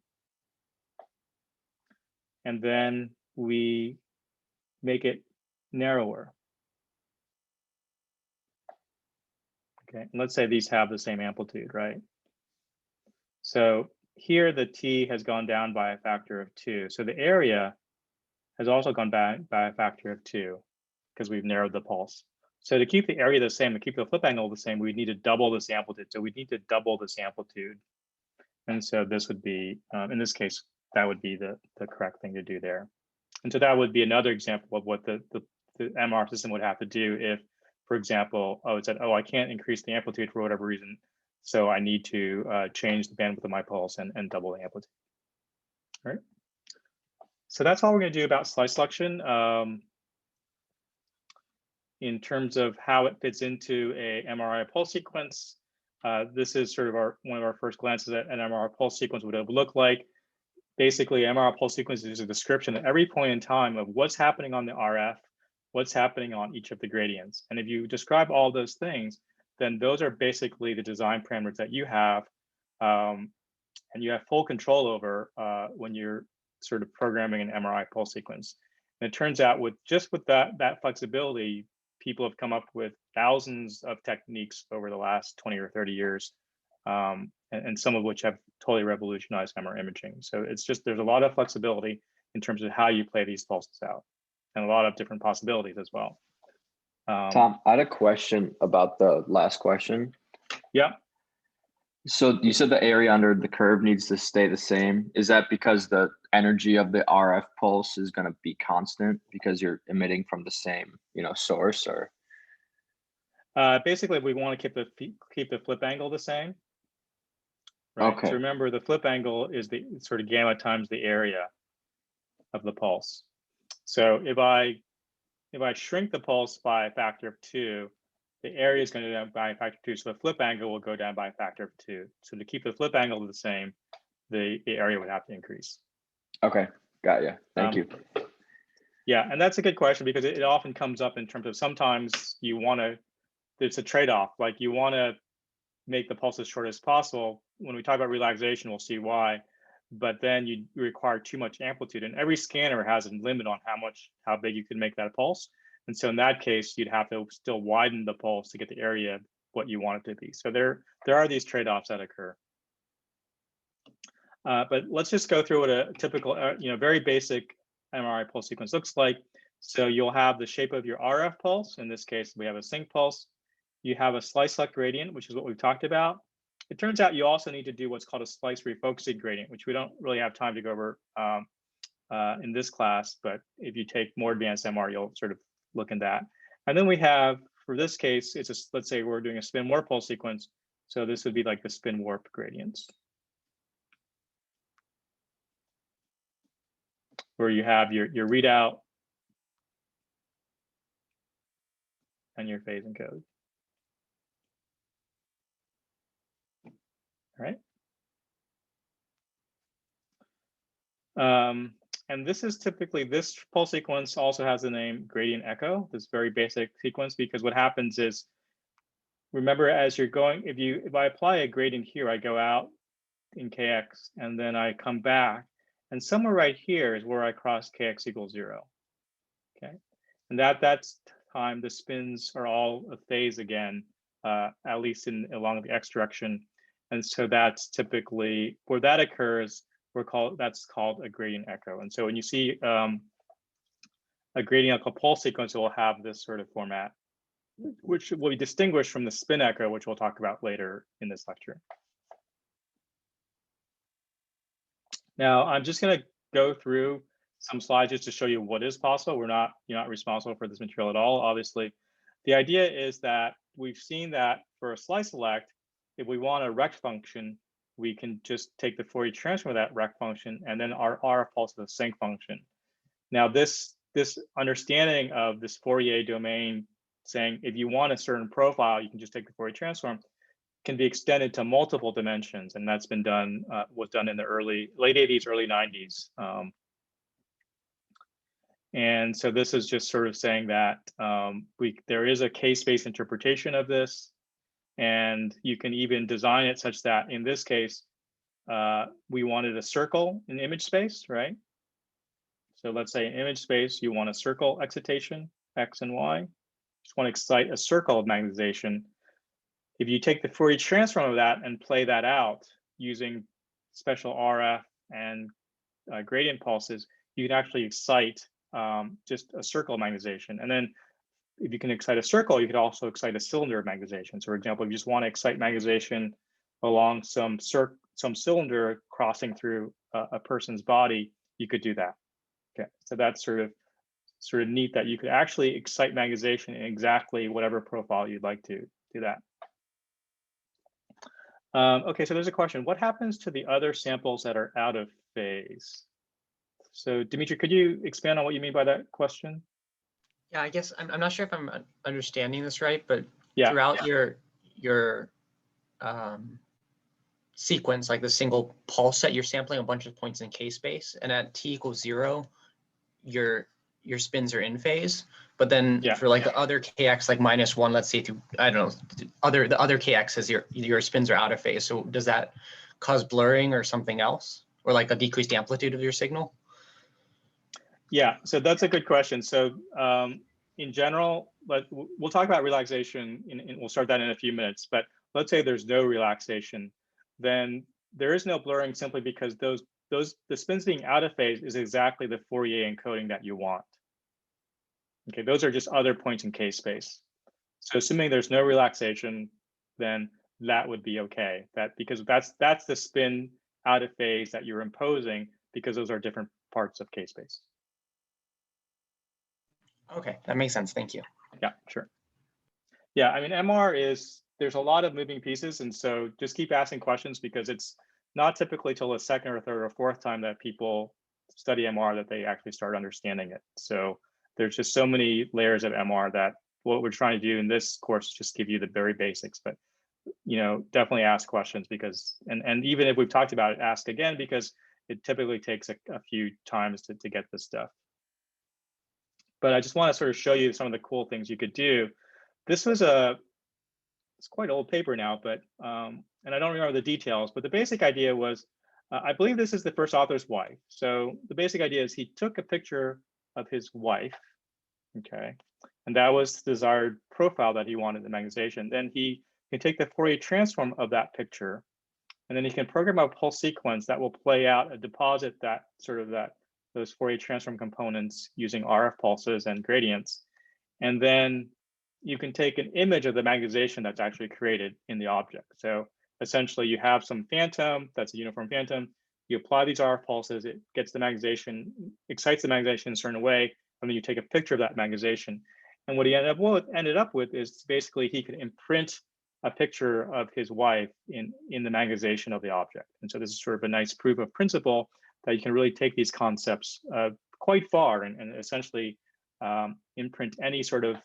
[SPEAKER 1] And then we make it narrower. Okay, and let's say these have the same amplitude, right? So here the T has gone down by a factor of 2. So the area has also gone back by a factor of 2 because we've narrowed the pulse. So to keep the area the same, to keep the flip angle the same, we need to double this amplitude. So we need to double this amplitude. And so this would be, in this case, that would be the correct thing to do there. And so that would be another example of what the MR system would have to do if, for example, it said, I can't increase the amplitude for whatever reason, so I need to change the bandwidth of my pulse and double the amplitude. All right. So that's all we're going to do about slice selection. In terms of how it fits into a MRI pulse sequence, this is sort of one of our first glances at an MRI pulse sequence, what it would look like. Basically, MRI pulse sequence is a description at every point in time of what's happening on the RF, what's happening on each of the gradients. And if you describe all those things, then those are basically the design parameters that you have, and you have full control over when you're sort of programming an MRI pulse sequence. And it turns out with that flexibility, people have come up with thousands of techniques over the last 20 or 30 years, and some of which have totally revolutionized MR imaging. So it's just, there's a lot of flexibility in terms of how you play these pulses out, and a lot of different possibilities as well.
[SPEAKER 3] Tom, I had a question about the last question.
[SPEAKER 1] Yeah.
[SPEAKER 3] So you said the area under the curve needs to stay the same. Is that because the energy of the RF pulse is going to be constant because you're emitting from the same, source? Or
[SPEAKER 1] basically, we want to keep the flip angle the same. Right.
[SPEAKER 3] Okay.
[SPEAKER 1] So remember, the flip angle is the sort of gamma times the area of the pulse. So if I shrink the pulse by a factor of 2, the area is going to go down by a factor of 2, so the flip angle will go down by a factor of 2. So to keep the flip angle the same, the area would have to increase.
[SPEAKER 3] Okay, got you. Thank you.
[SPEAKER 1] Yeah, and that's a good question because it often comes up in terms of sometimes you want to it's a trade-off. Like you want to make the pulse as short as possible. When we talk about relaxation, we'll see why. But then you require too much amplitude, and every scanner has a limit on how big you can make that pulse. And so in that case, you'd have to still widen the pulse to get the area what you want it to be. So there are these trade-offs that occur. But let's just go through what a typical, very basic MRI pulse sequence looks like. So you'll have the shape of your RF pulse. In this case, we have a sync pulse. You have a slice left gradient, which is what we've talked about. It turns out you also need to do what's called a slice refocusing gradient, which we don't really have time to go over in this class. But if you take more advanced MR, you'll sort of look in that. And then we have, for this case, let's say we're doing a spin warp pulse sequence. So this would be like the spin warp gradients, where you have your readout and your phase encode. All right. And this is typically, this pulse sequence also has the name gradient echo, this very basic sequence, because what happens is, remember, as you're going, if I apply a gradient here, I go out in kx and then I come back, and somewhere right here is where I cross kx equals 0. Okay, and that's time the spins are all a phase again, at least along the x direction. And so that's typically where that occurs. That's called a gradient echo. And so when you see a gradient echo pulse sequence, it will have this sort of format, which will be distinguished from the spin echo, which we'll talk about later in this lecture. Now, I'm just going to go through some slides just to show you what is possible. You're not responsible for this material at all, obviously. The idea is that we've seen that for a slice select, if we want a rect function, we can just take the Fourier transform of that rect function, and then our RF pulse is a sync function. Now, this understanding of this Fourier domain, saying if you want a certain profile, you can just take the Fourier transform, can be extended to multiple dimensions, and that's been done, was done in the late 80s, early 90s. And so this is just sort of saying that there is a k-space interpretation of this, and you can even design it such that in this case, we wanted a circle in image space, right? So let's say in image space, you want a circle excitation, X and Y. Just want to excite a circle of magnetization. If you take the Fourier transform of that and play that out using special RF and gradient pulses, you can actually excite just a circle of magnetization. And then if you can excite a circle, you could also excite a cylinder of magnetization. So for example, if you just want to excite magnetization along some cylinder crossing through a person's body, you could do that. Okay, so that's sort of neat that you could actually excite magnetization in exactly whatever profile you'd like to do that. Okay, so there's a question. What happens to the other samples that are out of phase? So Dimitri, could you expand on what you mean by that question?
[SPEAKER 5] Yeah, I guess I'm not sure if I'm understanding this right, but
[SPEAKER 1] Yeah.
[SPEAKER 5] throughout your sequence, like the single pulse set, you're sampling a bunch of points in k-space, and at t equals 0, your spins are in phase. But then for like the other kx, like -1, let's say through, I don't know, the other kx's, your spins are out of phase. So does that cause blurring or something else, or like a decreased amplitude of your signal?
[SPEAKER 1] Yeah, so that's a good question. So in general, but we'll talk about relaxation, and we'll start that in a few minutes. But let's say there's no relaxation, then there is no blurring simply because the spins being out of phase is exactly the Fourier encoding that you want. Okay, those are just other points in k-space. So assuming there's no relaxation, then that would be okay. Because that's the spin out of phase that you're imposing, because those are different parts of k-space.
[SPEAKER 5] Okay, that makes sense. Thank you.
[SPEAKER 1] Yeah, sure. Yeah, I mean, MR there's a lot of moving pieces, and so just keep asking questions, because it's not typically till the second or third or fourth time that people study MR that they actually start understanding it. So there's just so many layers of MR that what we're trying to do in this course is just give you the very basics. But definitely ask questions, because and even if we've talked about it, ask again, because it typically takes a few times to get this stuff. But I just want to sort of show you some of the cool things you could do. This was a it's quite an old paper now, but and I don't remember the details, but the basic idea was, I believe this is the first author's wife. So the basic idea is he took a picture of his wife, okay, and that was the desired profile that he wanted in the magnetization. Then he can take the Fourier transform of that picture, and then he can program a pulse sequence that will play out a deposit that those Fourier transform components using RF pulses and gradients. And then you can take an image of the magnetization that's actually created in the object. So essentially you have some phantom, that's a uniform phantom. You apply these RF pulses, it gets the magnetization, excites the magnetization in a certain way, and then you take a picture of that magnetization. And what he ended up with is basically he could imprint a picture of his wife in the magnetization of the object. And so this is sort of a nice proof of principle that you can really take these concepts quite far and essentially imprint any sort of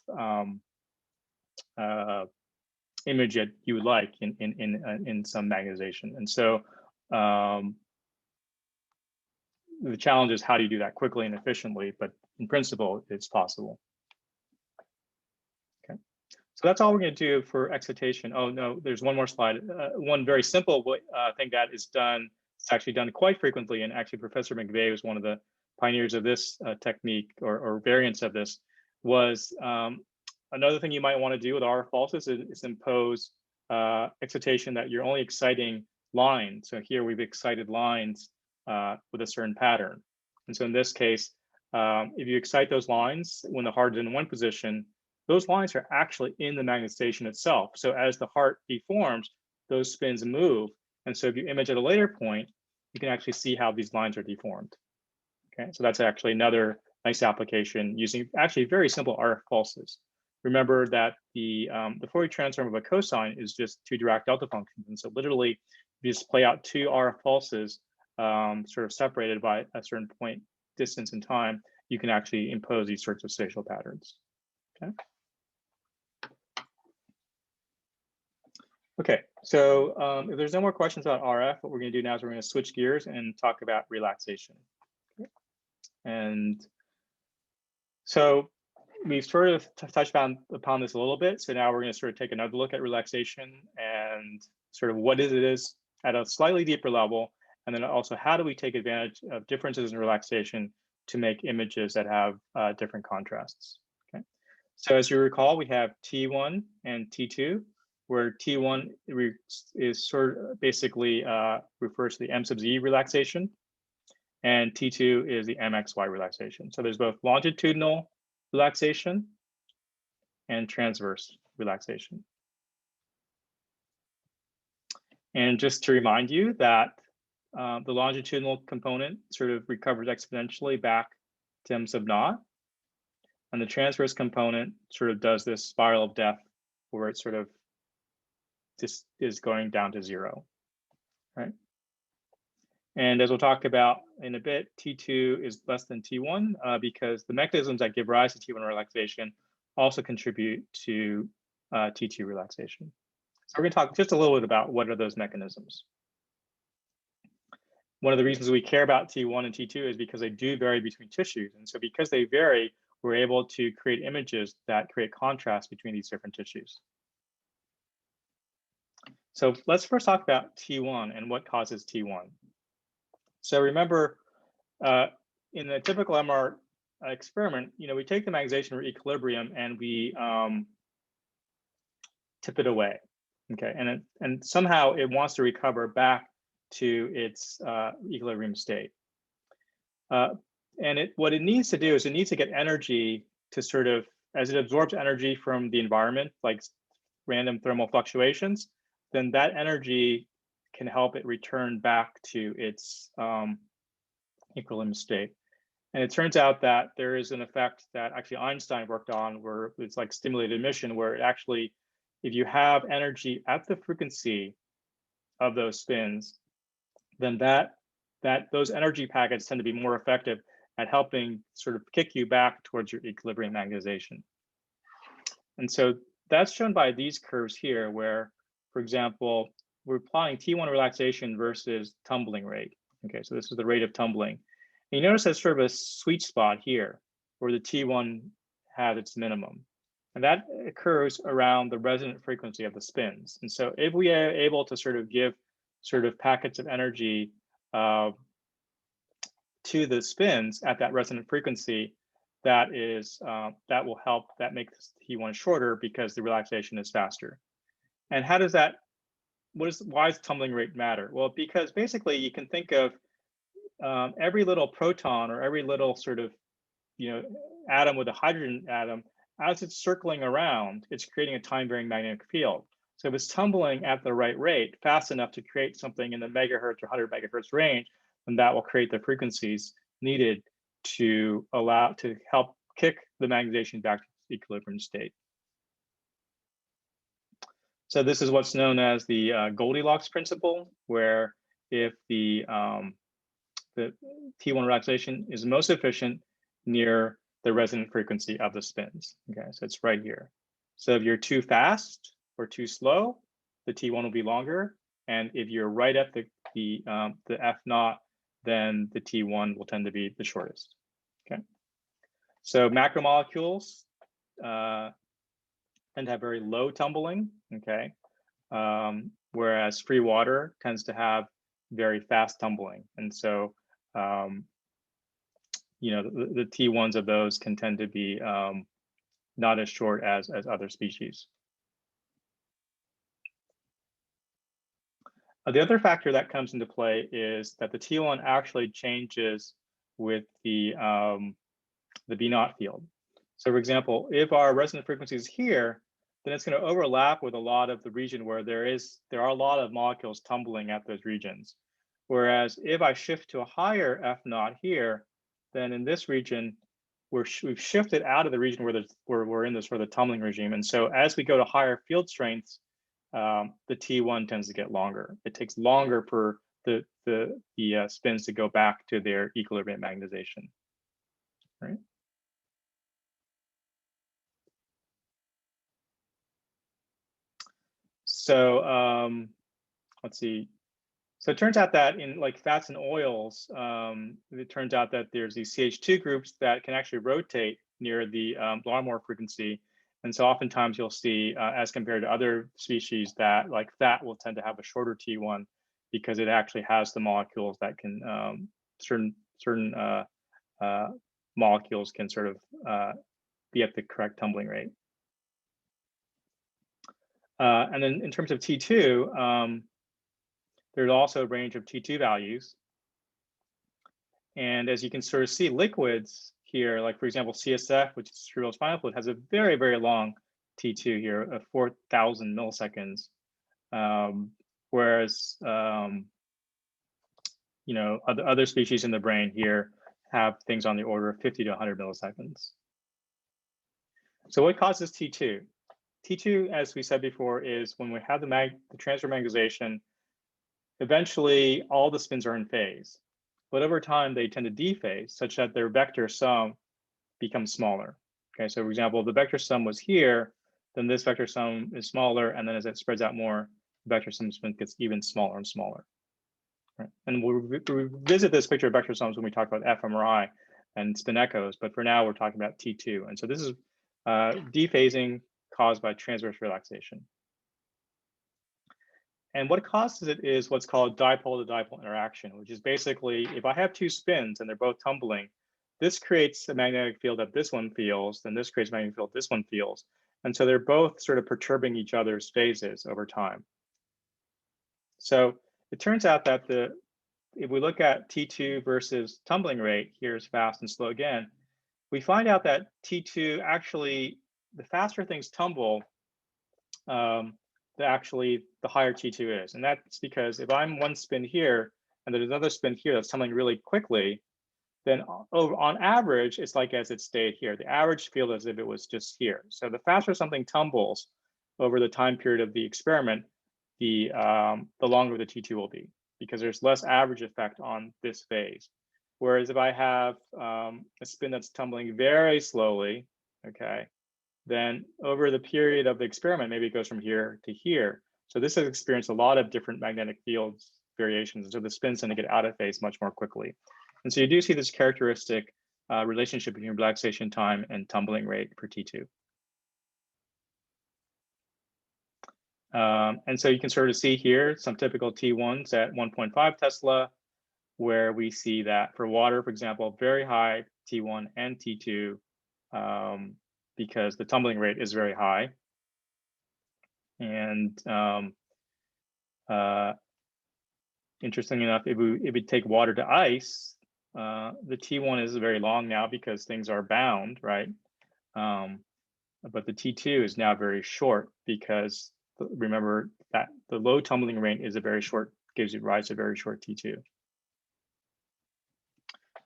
[SPEAKER 1] image that you would like in some magnetization. And so the challenge is how do you do that quickly and efficiently, but in principle, it's possible. Okay, so that's all we're going to do for excitation. Oh no, there's one more slide. One very simple thing that is done, it's actually done quite frequently, and actually Professor McVeigh was one of the pioneers of this technique or variants of this, was another thing you might want to do with RF pulses is impose excitation that you're only exciting lines. So here we've excited lines with a certain pattern. And so in this case, if you excite those lines when the heart is in one position, those lines are actually in the magnetization itself. So as the heart deforms, those spins move. And so if you image at a later point, you can actually see how these lines are deformed. Okay, so that's actually another nice application using actually very simple RF pulses. Remember that the Fourier transform of a cosine is just two Dirac delta functions. And so literally, if you just play out two RF pulses sort of separated by a certain point distance in time, you can actually impose these sorts of spatial patterns. Okay. Okay, so if there's no more questions about RF, what we're going to do now is we're going to switch gears and talk about relaxation. Okay. And so we've sort of touched upon this a little bit. So now we're going to sort of take another look at relaxation and sort of what it is at a slightly deeper level. And then also, how do we take advantage of differences in relaxation to make images that have different contrasts? Okay. So as you recall, we have T1 and T2, where T1 is sort of basically refers to the M sub Z relaxation, and T2 is the MXY relaxation. So there's both longitudinal relaxation and transverse relaxation. And just to remind you that the longitudinal component sort of recovers exponentially back to M sub naught, and the transverse component sort of does this spiral of death where it sort of just is going down to zero, right? And as we'll talk about in a bit, T2 is less than T1 because the mechanisms that give rise to T1 relaxation also contribute to T2 relaxation. So we're going to talk just a little bit about what are those mechanisms. One of the reasons we care about T1 and T2 is because they do vary between tissues. And so because they vary, we're able to create images that create contrast between these different tissues. So let's first talk about T1 and what causes T1. So remember, in the typical MR experiment, we take the magnetization or equilibrium and we tip it away, okay? And somehow it wants to recover back to its equilibrium state. And what it needs to do is it needs to get energy to sort of, as it absorbs energy from the environment, like random thermal fluctuations, then that energy can help it return back to its equilibrium state. And it turns out that there is an effect that actually Einstein worked on where it's like stimulated emission, where it actually, if you have energy at the frequency of those spins, then those energy packets tend to be more effective at helping sort of kick you back towards your equilibrium magnetization. And so that's shown by these curves here, where, for example, we're plotting T1 relaxation versus tumbling rate. Okay, so this is the rate of tumbling. And you notice there's sort of a sweet spot here where the T1 has its minimum. And that occurs around the resonant frequency of the spins. And so if we are able to sort of give sort of packets of energy to the spins at that resonant frequency, that will help, that makes T1 shorter because the relaxation is faster. And how does that, why does tumbling rate matter? Well, because basically you can think of every little proton or every little sort of, atom with a hydrogen atom, as it's circling around, it's creating a time-varying magnetic field. So if it's tumbling at the right rate, fast enough to create something in the megahertz or 100 megahertz range, then that will create the frequencies needed to help kick the magnetization back to the equilibrium state. So this is what's known as the Goldilocks principle, where if the T1 relaxation is most efficient near the resonant frequency of the spins. Okay, so it's right here. So if you're too fast or too slow, the T1 will be longer, and if you're right at the F naught, then the T1 will tend to be the shortest. Okay, so macromolecules tend to have very low tumbling. Okay, whereas free water tends to have very fast tumbling, and so the T1s of those can tend to be not as short as other species. The other factor that comes into play is that the T1 actually changes with the B0 field. So for example, if our resonant frequency is here, then it's going to overlap with a lot of the region where there are a lot of molecules tumbling at those regions. Whereas if I shift to a higher F0 here, then in this region, we've shifted out of the region where we're in this sort of tumbling regime. And so as we go to higher field strengths, the T1 tends to get longer. It takes longer for the spins to go back to their equilibrium magnetization, right? So let's see. So it turns out that in like fats and oils, it turns out that there's these CH2 groups that can actually rotate near the Larmor frequency. And so oftentimes you'll see, as compared to other species, that like fat will tend to have a shorter T1 because it actually has the molecules that can, certain molecules can sort of be at the correct tumbling rate. And then in terms of T2, there's also a range of T2 values. And as you can sort of see, liquids here, like for example, CSF, which is cerebrospinal fluid, has a very, very long T2 here of 4,000 milliseconds. Whereas, other species in the brain here have things on the order of 50 to 100 milliseconds. So what causes T2? T2, as we said before, is when we have the transfer magnetization, eventually all the spins are in phase. But over time, they tend to dephase such that their vector sum becomes smaller. Okay, so for example, the vector sum was here, then this vector sum is smaller, and then as it spreads out more, the vector sum gets even smaller and smaller. Right? And we'll revisit this picture of vector sums when we talk about fMRI and spin echoes, but for now we're talking about T2. And so this is dephasing caused by transverse relaxation. And what causes it is what's called dipole-to-dipole interaction, which is basically if I have two spins and they're both tumbling, this creates a magnetic field that this one feels, then this creates a magnetic field this one feels. And so they're both sort of perturbing each other's phases over time. So it turns out that if we look at T2 versus tumbling rate, here's fast and slow again, we find out that T2 actually, the faster things tumble, the higher T2 is. And that's because if I'm one spin here and there's another spin here that's tumbling really quickly, then on average, it's like as it stayed here. The average feels as if it was just here. So the faster something tumbles over the time period of the experiment, the longer the T2 will be, because there's less average effect on this phase. Whereas if I have a spin that's tumbling very slowly, okay, then over the period of the experiment, maybe it goes from here to here. So this has experienced a lot of different magnetic fields variations. So the spins tend to get out of phase much more quickly. And so you do see this characteristic relationship between relaxation time and tumbling rate for T2. And so you can sort of see here some typical T1s at 1.5 Tesla, where we see that for water, for example, very high T1 and T2, because the tumbling rate is very high. And interestingly enough, if we take water to ice, the T1 is very long now because things are bound, right? But the T2 is now very short because remember that the low tumbling rate is a very short, gives you rise to a very short T2.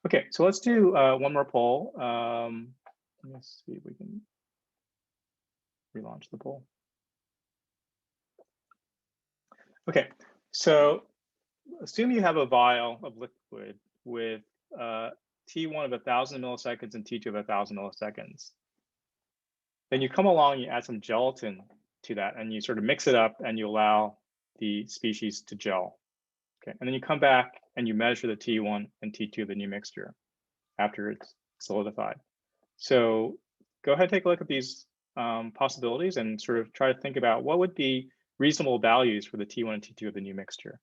[SPEAKER 1] Okay, so let's do one more poll. Let's see if we can relaunch the poll. Okay, so assume you have a vial of liquid with T1 of 1,000 milliseconds and T2 of 1,000 milliseconds. Then you come along, you add some gelatin to that, and you sort of mix it up, and you allow the species to gel. Okay, and then you come back and you measure the T1 and T2 of the new mixture after it's solidified. So go ahead and take a look at these possibilities and sort of try to think about what would be reasonable values for the T1 and T2 of the new mixture.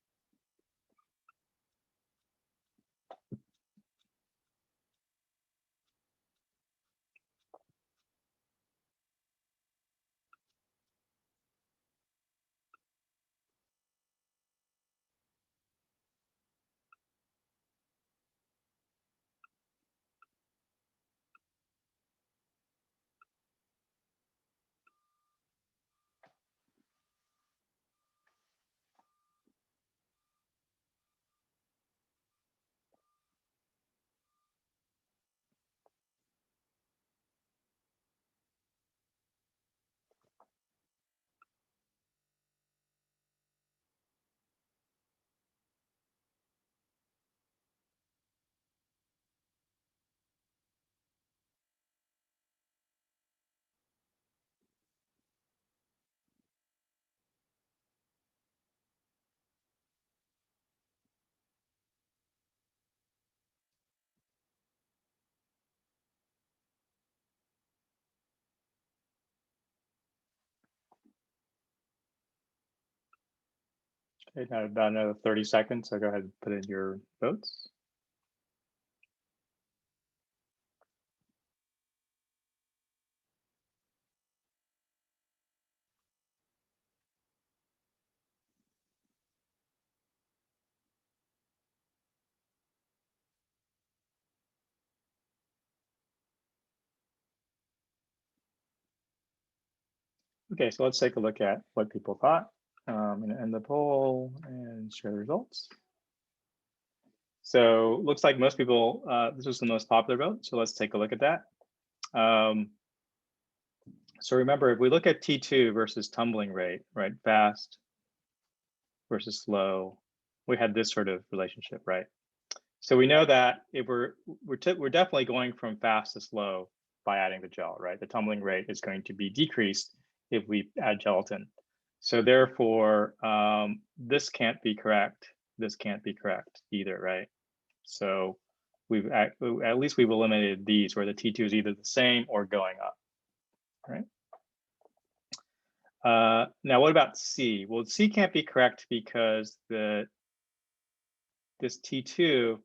[SPEAKER 1] Okay, now about another 30 seconds, so go ahead and put in your votes. Okay, so let's take a look at what people thought. I'm going to end the poll and share the results. So looks like most people, this was the most popular vote. So let's take a look at that. So remember, if we look at T2 versus tumbling rate, right? Fast versus slow, we had this sort of relationship, right? So we know that if we're definitely going from fast to slow by adding the gel, right? The tumbling rate is going to be decreased if we add gelatin. So therefore, this can't be correct. This can't be correct either, right? So at least we've eliminated these where the T2 is either the same or going up, right? Now, what about C? Well, C can't be correct because this T2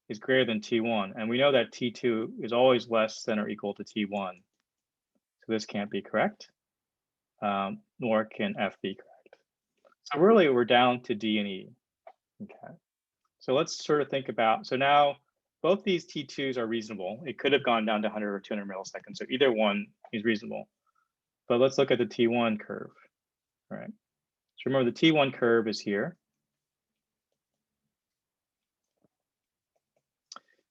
[SPEAKER 1] is greater than T1, and we know that T2 is always less than or equal to T1. So this can't be correct, nor can F be correct. So really, we're down to D and E. Okay. So let's sort of think about, so now both these T2s are reasonable. It could have gone down to 100 or 200 milliseconds. So either one is reasonable. But let's look at the T1 curve, right? So remember the T1 curve is here.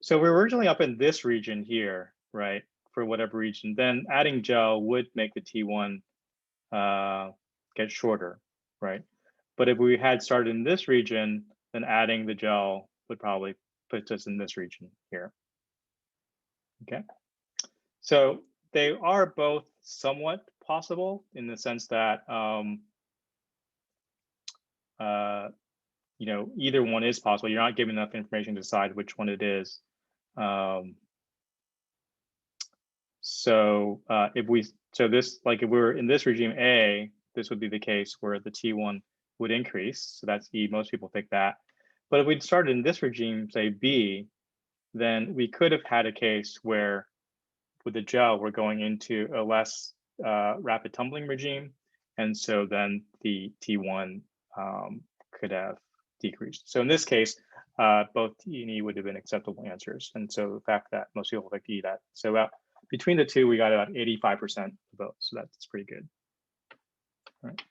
[SPEAKER 1] So we're originally up in this region here, right? For whatever region, then adding gel would make the T1 get shorter, right? But if we had started in this region, then adding the gel would probably put us in this region here. Okay, so they are both somewhat possible in the sense that you know, either one is possible. You're not given enough information to decide which one it is. So if we, so this, like if we're in this regime A, this would be the case where the T1 would increase. So that's E, most people pick that. But if we'd started in this regime, say B, then we could have had a case where with the gel, we're going into a less rapid tumbling regime. And so then the T1 could have decreased. So in this case, both T and E would have been acceptable answers. And so the fact that most people picked E, that so between the two, we got about 85% of votes. So that's pretty good. All right.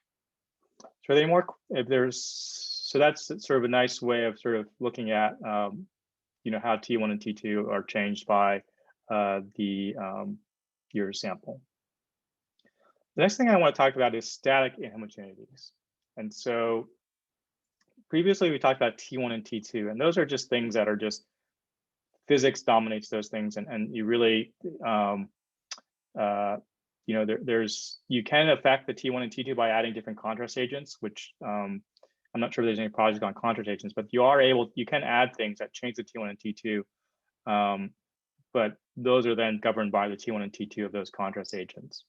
[SPEAKER 1] So are there any more? If there's, so that's sort of a nice way of sort of looking at, you know, how T1 and T2 are changed by your sample. The next thing I want to talk about is static inhomogeneities. And so previously we talked about T1 and T2, and those are just things that are just physics dominates those things, and you really, you know, you can affect the T1 and T2 by adding different contrast agents, which I'm not sure if there's any project on contrast agents, but you can add things that change the T1 and T2, but those are then governed by the T1 and T2 of those contrast agents.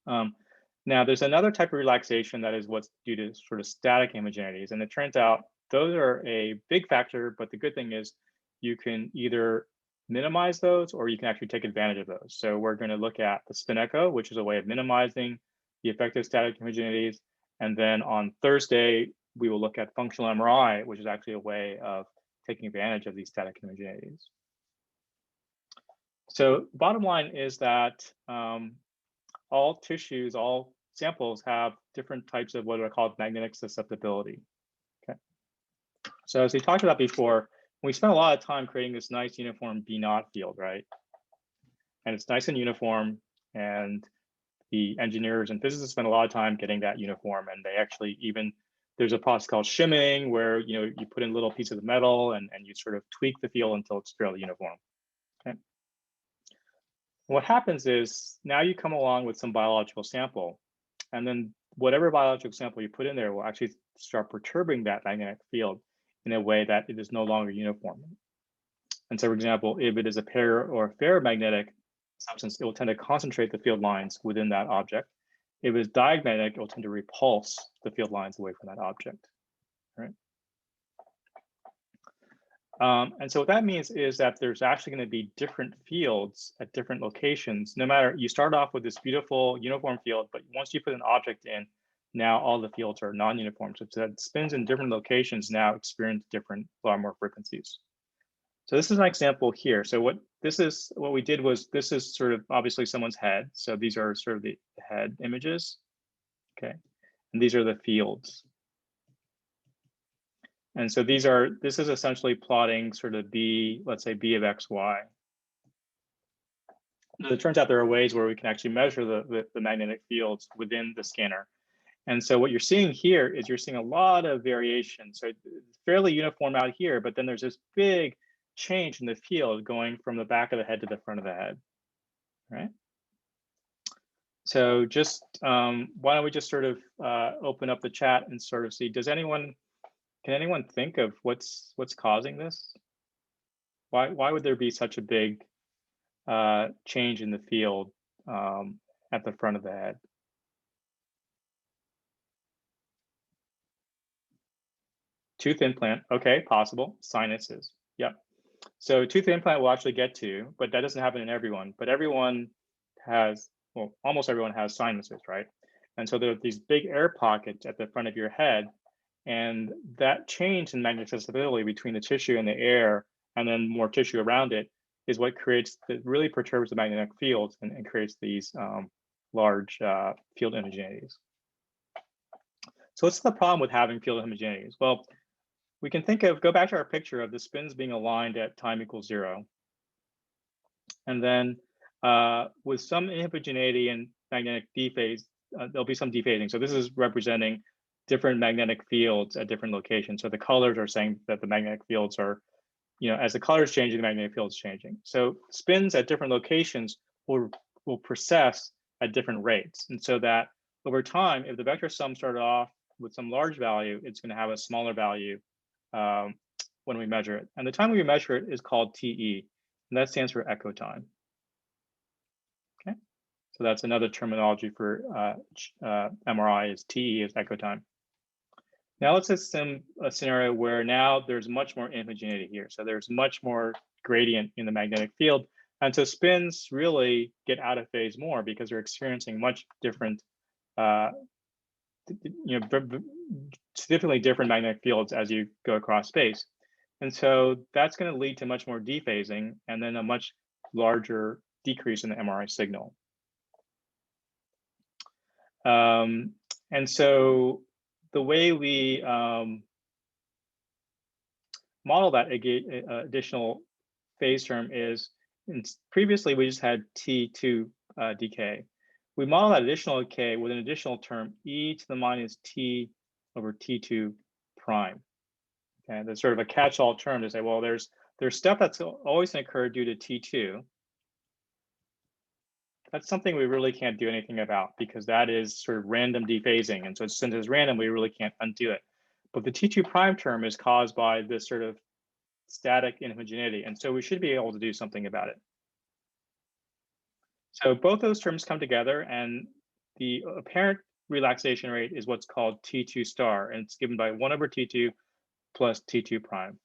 [SPEAKER 1] Now, there's another type of relaxation that is what's due to sort of static inhomogeneities, and it turns out those are a big factor, but the good thing is you can either minimize those or you can actually take advantage of those. So we're going to look at the spin echo, which is a way of minimizing the effective static inhomogeneities. And then on Thursday, we will look at functional MRI, which is actually a way of taking advantage of these static inhomogeneities. So the bottom line is that all tissues, all samples have different types of what are called magnetic susceptibility. Okay. So as we talked about before, we spent a lot of time creating this nice uniform B0 field, right? And it's nice and uniform, and the engineers and physicists spend a lot of time getting that uniform, and they actually even, there's a process called shimming where, you know, you put in little pieces of metal and you sort of tweak the field until it's fairly uniform. Okay. What happens is now you come along with some biological sample, and then whatever biological sample you put in there will actually start perturbing that magnetic field in a way that it is no longer uniform. And so, for example, if it is a para or ferromagnetic substance, it will tend to concentrate the field lines within that object. If it's diamagnetic, it will tend to repulse the field lines away from that object, right? And so what that means is that there's actually going to be different fields at different locations. No matter, you start off with this beautiful uniform field, but once you put an object in, now all the fields are non-uniform. So that spins in different locations now experience different alarm frequencies. So this is an example here. So what we did was, this is sort of obviously someone's head. So these are sort of the head images, okay? And these are the fields. And so this is essentially plotting sort of B, let's say B of X, Y. It turns out there are ways where we can actually measure the magnetic fields within the scanner. And so what you're seeing here is you're seeing a lot of variation. So it's fairly uniform out here, but then there's this big change in the field going from the back of the head to the front of the head, right? So just, why don't we just sort of open up the chat and sort of see, can anyone think of what's causing this? Why would there be such a big change in the field at the front of the head? Tooth implant, okay, possible. Sinuses, yep. So tooth implant we'll actually get to, but that doesn't happen in everyone. But everyone has, well, almost everyone has sinuses, right? And so there are these big air pockets at the front of your head, and that change in magnetic susceptibility between the tissue and the air, and then more tissue around it, is what really perturbs the magnetic fields and creates these large field inhomogeneities. So what's the problem with having field inhomogeneities? Well, we can go back to our picture of the spins being aligned at time equals 0. And then with some inhomogeneity and magnetic dephase, there'll be some dephasing. So this is representing different magnetic fields at different locations. So the colors are saying that the magnetic fields are, you know, as the color is changing, the magnetic field is changing. So spins at different locations will precess at different rates. And so that over time, if the vector sum started off with some large value, it's going to have a smaller value when we measure it. And the time we measure it is called TE, and that stands for echo time. Okay, So that's another terminology for MRI is TE is echo time. Now let's assume a scenario where now there's much more homogeneity here. So there's much more gradient in the magnetic field. And so spins really get out of phase more because they're experiencing much different, significantly different magnetic fields as you go across space. And so that's going to lead to much more dephasing and then a much larger decrease in the MRI signal. And so the way we model that additional phase term is, previously we just had T2 decay. We model that additional decay with an additional term e to the minus t over T2 prime. Okay, that's sort of a catch-all term to say, well, there's stuff that's always going to occur due to T2. That's something we really can't do anything about because that is sort of random dephasing. And so since it's random, we really can't undo it. But the T2 prime term is caused by this sort of static inhomogeneity. And so we should be able to do something about it. So both those terms come together and the apparent relaxation rate is what's called T2 star. And it's given by 1 over T2 plus T2 prime.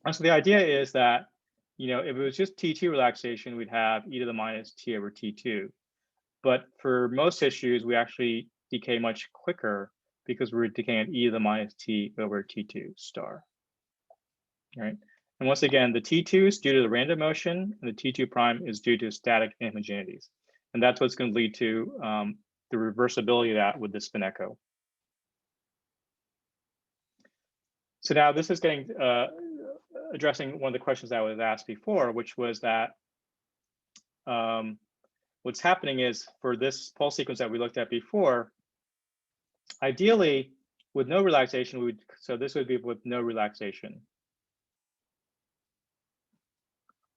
[SPEAKER 1] And so the idea is that, if it was just T2 relaxation, we'd have e to the minus t over T2. But for most tissues, we actually decay much quicker because we're decaying at e to the minus t over T2 star. All right. And once again, the T2 is due to the random motion, and the T2 prime is due to static inhomogenities. And that's what's going to lead to the reversibility of that with the spin echo. So now this is getting addressing one of the questions I was asked before, which was that what's happening is for this pulse sequence that we looked at before, ideally with no relaxation, so this would be with no relaxation.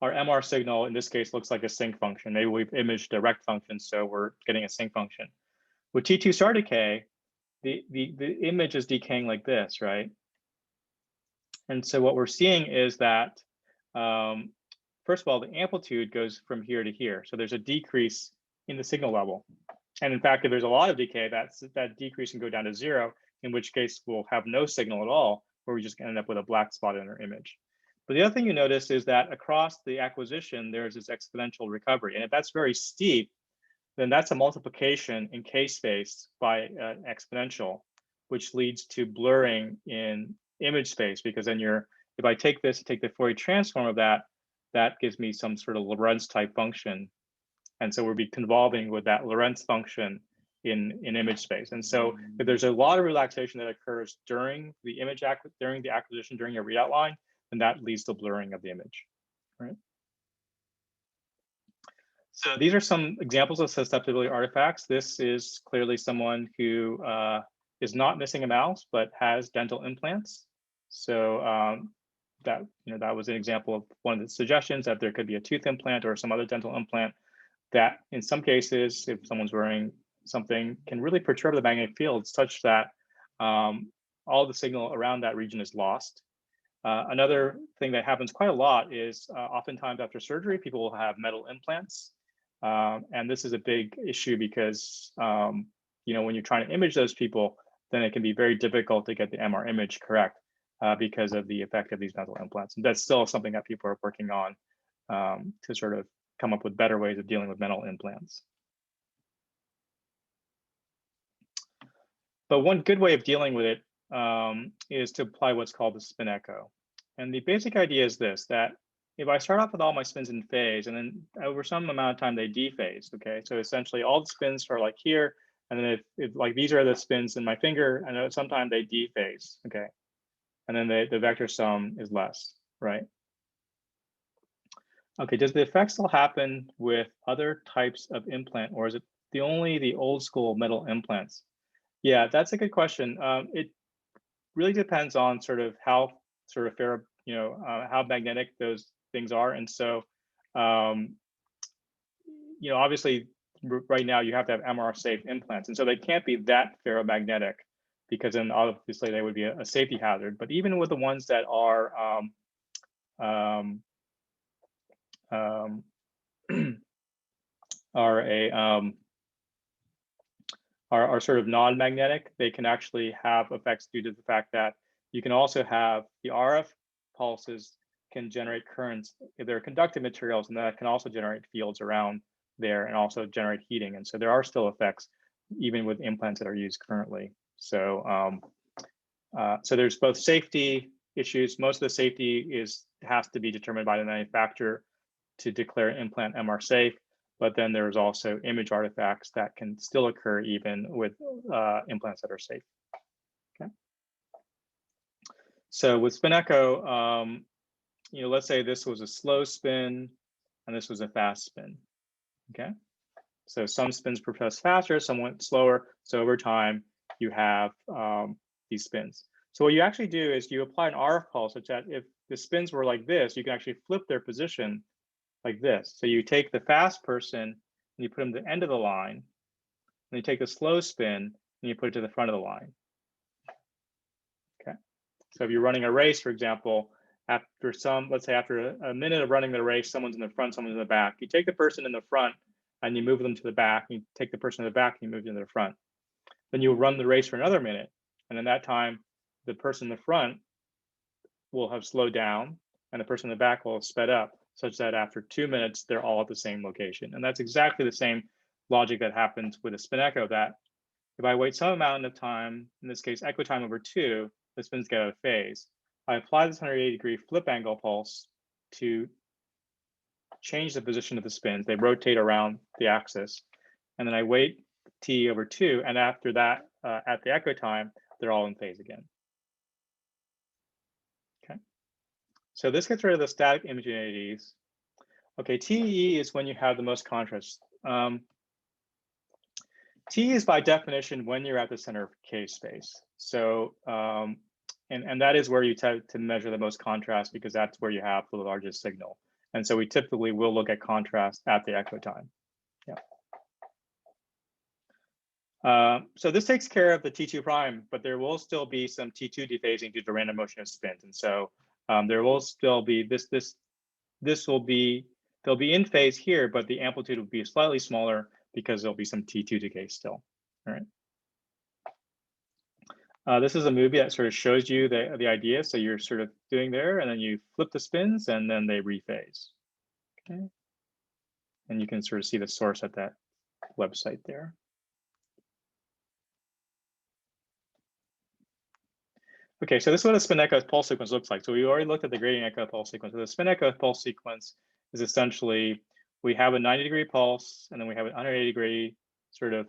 [SPEAKER 1] Our MR signal in this case looks like a sinc function. Maybe we've imaged a rect function, so we're getting a sinc function. With T2 star decay, the image is decaying like this, right? And so what we're seeing is that, first of all, the amplitude goes from here to here. So there's a decrease in the signal level. And in fact, if there's a lot of decay, that decrease can go down to 0, in which case we'll have no signal at all, where we just end up with a black spot in our image. But the other thing you notice is that across the acquisition, there's this exponential recovery. And if that's very steep, then that's a multiplication in k-space by an exponential, which leads to blurring in image space, because then if I take this, take the Fourier transform of that gives me some sort of Lorentz type function. And so we'll be convolving with that Lorentz function in image space. And so if there's a lot of relaxation that occurs during the acquisition, during your readout line, then that leads to blurring of the image, right? So these are some examples of susceptibility artifacts. This is clearly someone who is not missing a mouse, but has dental implants. So that was an example of one of the suggestions, that there could be a tooth implant or some other dental implant that in some cases, if someone's wearing something, can really perturb the magnetic field such that all the signal around that region is lost. Another thing that happens quite a lot is oftentimes after surgery, people will have metal implants. And this is a big issue because when you're trying to image those people, then it can be very difficult to get the MR image correct because of the effect of these metal implants. And that's still something that people are working on to sort of come up with better ways of dealing with metal implants. But one good way of dealing with it is to apply what's called the spin echo. And the basic idea is this, that if I start off with all my spins in phase, and then over some amount of time they dephase, okay? So essentially all the spins are like here, and then if like these are the spins in my finger, and sometimes they dephase, okay? And then the vector sum is less, right? Okay, does the effect still happen with other types of implant, or is it only the old school metal implants? Yeah, that's a good question. It really depends on sort of how sort of fair, how magnetic those things are. And so, obviously right now you have to have MR safe implants. And so they can't be that ferromagnetic because then obviously they would be a safety hazard. But even with the ones that are are sort of non-magnetic. They can actually have effects due to the fact that you can also have the RF pulses can generate currents. They're conductive materials, and that can also generate fields around there and also generate heating. And so there are still effects even with implants that are used currently. So so there's both safety issues. Most of the safety has to be determined by the manufacturer to declare an implant MR safe. But then there's also image artifacts that can still occur even with implants that are safe. Okay. So with spin echo, you know, let's say this was a slow spin and this was a fast spin. Okay. So some spins progress faster, some went slower. So over time, you have these spins. So what you actually do is you apply an RF pulse such that if the spins were like this, you can actually flip their position like this. So you take the fast person and you put them to the end of the line, and you take the slow spin and you put it to the front of the line. Okay. So if you're running a race, for example, after let's say after a minute of running the race, someone's in the front, someone's in the back. You take the person in the front and you move them to the back. You take the person in the back and you move them to the front. Then you run the race for another minute. And in that time, the person in the front will have slowed down and the person in the back will have sped up, such that after 2 minutes, they're all at the same location. And that's exactly the same logic that happens with a spin echo, that if I wait some amount of time, in this case, echo time over 2, the spins get out of phase. I apply this 180-degree flip angle pulse to change the position of the spins. They rotate around the axis. And then I wait t over 2. And after that, at the echo time, they're all in phase again. Okay. So this gets rid of the static imaging entities. Okay, TE is when you have the most contrast. T is by definition when you're at the center of K space. So, and that is where you tend to measure the most contrast because that's where you have the largest signal. And so we typically will look at contrast at the echo time. Yeah. So this takes care of the T2 prime, but there will still be some T2 dephasing due to random motion of spins. And so there will still be they'll be in phase here, but the amplitude will be slightly smaller because there'll be some T2 decay still. All right. This is a movie that sort of shows you the idea. So you're sort of doing there, and then you flip the spins, and then they rephase. Okay. And you can sort of see the source at that website there. Okay, so this is what a spin echo pulse sequence looks like. So we already looked at the gradient echo pulse sequence. So the spin echo pulse sequence is essentially, we have a 90-degree pulse, and then we have an 180-degree sort of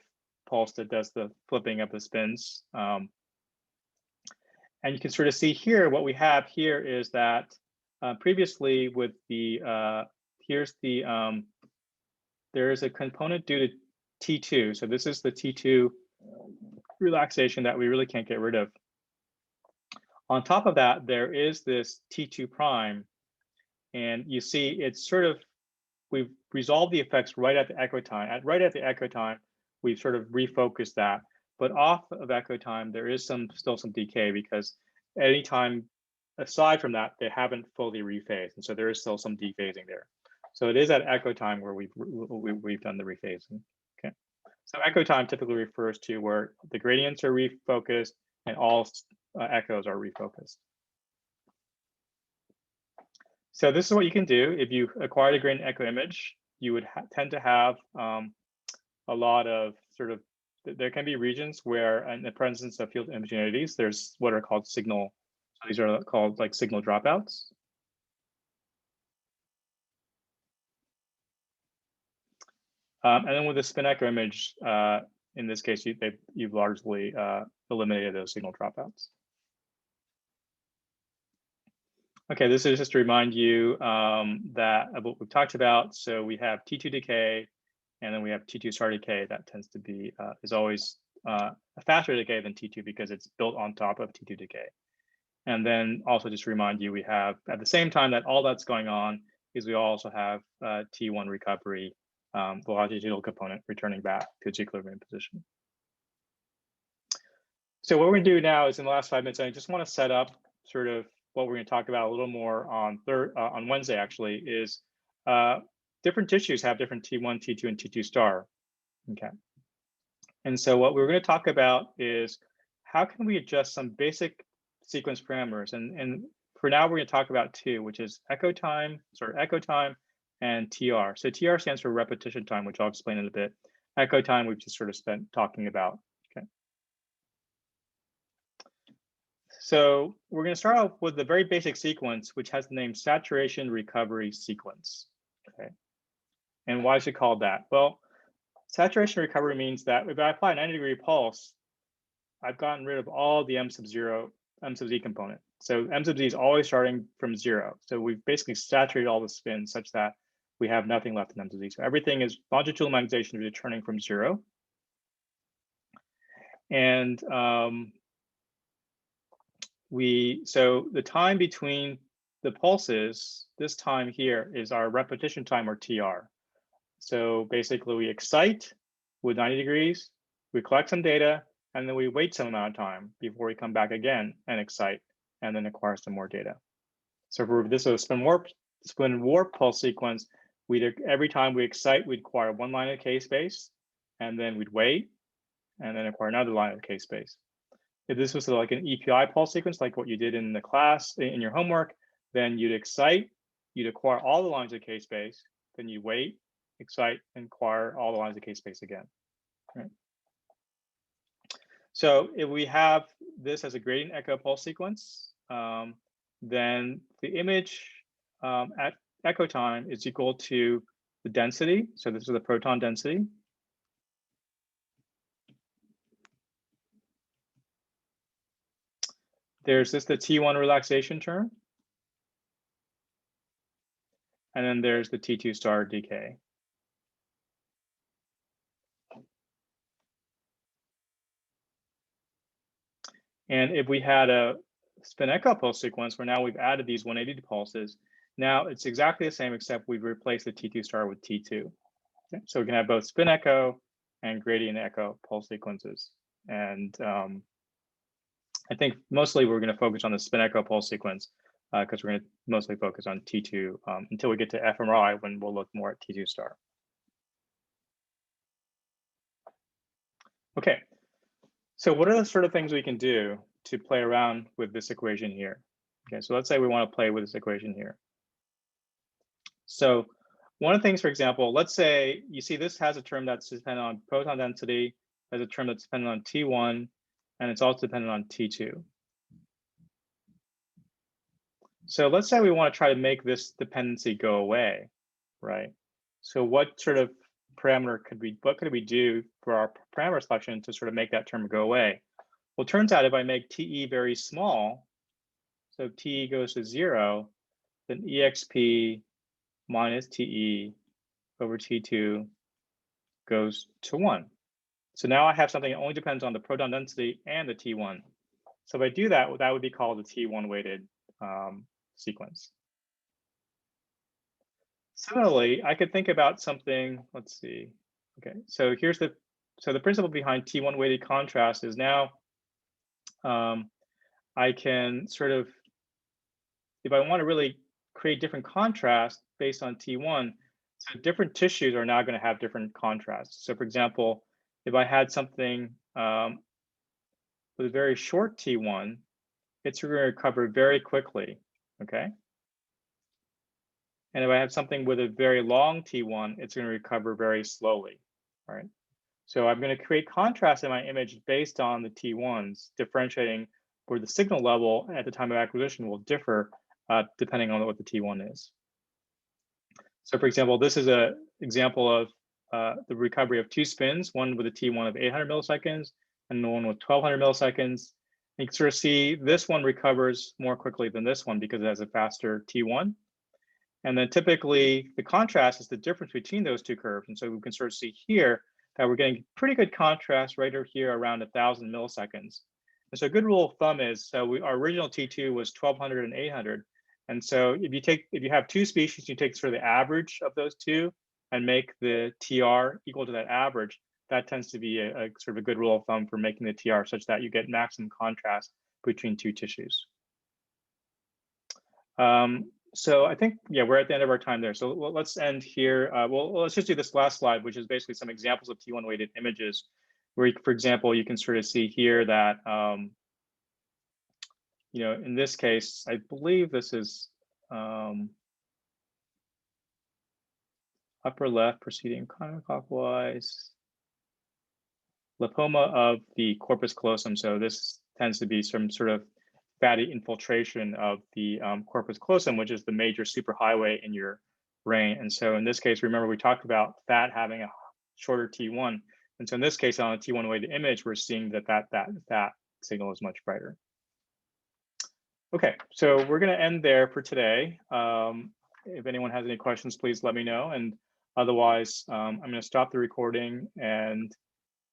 [SPEAKER 1] pulse that does the flipping of the spins. And you can sort of see here, what we have here is that previously with the, there is a component due to T2. So this is the T2 relaxation that we really can't get rid of. On top of that, there is this T2 prime. And you see it's sort of, we've resolved the effects right at the echo time. Right at the echo time, we've sort of refocused that. But off of echo time, there is still some decay because anytime aside from that, they haven't fully rephased. And so there is still some dephasing there. So it is at echo time where we've done the rephasing. Okay. So echo time typically refers to where the gradients are refocused and all echoes are refocused. So this is what you can do. If you acquire the gradient echo image, you would tend to have a lot of sort of, there can be regions where in the presence of field imaging entities, there's what are called signal, so these are called like signal dropouts. And then with the spin echo image, in this case, you've largely eliminated those signal dropouts. Okay, this is just to remind you that of what we've talked about. So we have T2 decay, and then we have T2 star decay. That tends to be, is always a faster decay than T2 because it's built on top of T2 decay. And then also just remind you, we have, at the same time that all that's going on, is we also have T1 recovery, the longitudinal component returning back to its equilibrium position. So what we're gonna do now is in the last 5 minutes, I just wanna set up sort of what we're going to talk about a little more on Wednesday, actually, is different tissues have different T1, T2, and T2 star. Okay. And so what we're going to talk about is how can we adjust some basic sequence parameters. And for now, we're going to talk about two, which is echo time and TR. So TR stands for repetition time, which I'll explain in a bit. Echo time, we've just sort of spent talking about. Okay. So we're going to start off with the very basic sequence, which has the name saturation recovery sequence. Okay. And why is it called that? Well, saturation recovery means that if I apply a 90-degree pulse, I've gotten rid of all the M sub Z component. So M sub Z is always starting from 0. So we've basically saturated all the spins such that we have nothing left in M sub Z. So everything is longitudinal magnetization returning from 0. And so the time between the pulses, this time here is our repetition time, or TR. So basically we excite with 90 degrees, we collect some data, and then we wait some amount of time before we come back again and excite, and then acquire some more data. So for this is a spin warp pulse sequence, every time we excite, we'd acquire one line of K-space, and then we'd wait, and then acquire another line of K-space. If this was like an EPI pulse sequence, like what you did in the class, in your homework, then you'd excite, you'd acquire all the lines of K-space, then you wait, excite, and acquire all the lines of K-space again. Right. So if we have this as a gradient echo pulse sequence, then the image at echo time is equal to the density. So this is the proton density. There's the T1 relaxation term. And then there's the T2 star decay. And if we had a spin echo pulse sequence where now we've added these 180 pulses, now it's exactly the same except we've replaced the T2 star with T2. Okay? So we can have both spin echo and gradient echo pulse sequences. And I think mostly we're going to focus on the spin echo pulse sequence because we're going to mostly focus on T2 until we get to fMRI, when we'll look more at T2 star. Okay. So what are the sort of things we can do to play around with this equation here? Okay, so let's say we want to play with this equation here. So one of the things, for example, let's say you see this has a term that's dependent on proton density, has a term that's dependent on T1, and it's also dependent on T2. So let's say we want to try to make this dependency go away, right? So what sort of parameter what could we do for our parameter selection to sort of make that term go away? Well, it turns out if I make TE very small, so TE goes to 0, then EXP minus TE over T2 goes to 1. So now I have something that only depends on the proton density and the T1. So if I do that, that would be called the T1 weighted sequence. Similarly, I could think about something, let's see. Okay, so here's the principle behind T1 weighted contrast is now I can sort of, if I want to really create different contrast based on T1, so different tissues are now going to have different contrasts. So for example, if I had something with a very short T1, it's going to recover very quickly, okay? And if I have something with a very long T1, it's going to recover very slowly, all right? So I'm going to create contrast in my image based on the T1s, differentiating where the signal level at the time of acquisition will differ depending on what the T1 is. So for example, this is an example of the recovery of two spins, one with a T1 of 800 milliseconds and the one with 1200 milliseconds. You can sort of see this one recovers more quickly than this one because it has a faster T1. And then typically the contrast is the difference between those two curves. And so we can sort of see here that we're getting pretty good contrast right over here around 1000 milliseconds. And so a good rule of thumb is, so our original T2 was 1200 and 800. And so if you have two species, you take sort of the average of those two and make the TR equal to that average. That tends to be a sort of a good rule of thumb for making the TR such that you get maximum contrast between two tissues. So I think, yeah, we're at the end of our time there. So let's end here. Well, let's just do this last slide, which is basically some examples of T1 weighted images, where, for example, you can sort of see here that, you know, in this case, I believe this is upper left proceeding counterclockwise. Lipoma of the corpus callosum. So this tends to be some sort of fatty infiltration of the corpus callosum, which is the major superhighway in your brain. And so in this case, remember we talked about fat having a shorter T1. And so in this case, on a T1 weighted image, we're seeing that signal is much brighter. Okay, so we're going to end there for today. If anyone has any questions, please let me know. And otherwise, I'm going to stop the recording and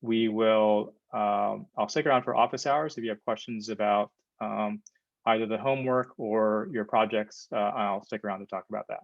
[SPEAKER 1] we will, I'll stick around for office hours. If you have questions about either the homework or your projects, I'll stick around to talk about that.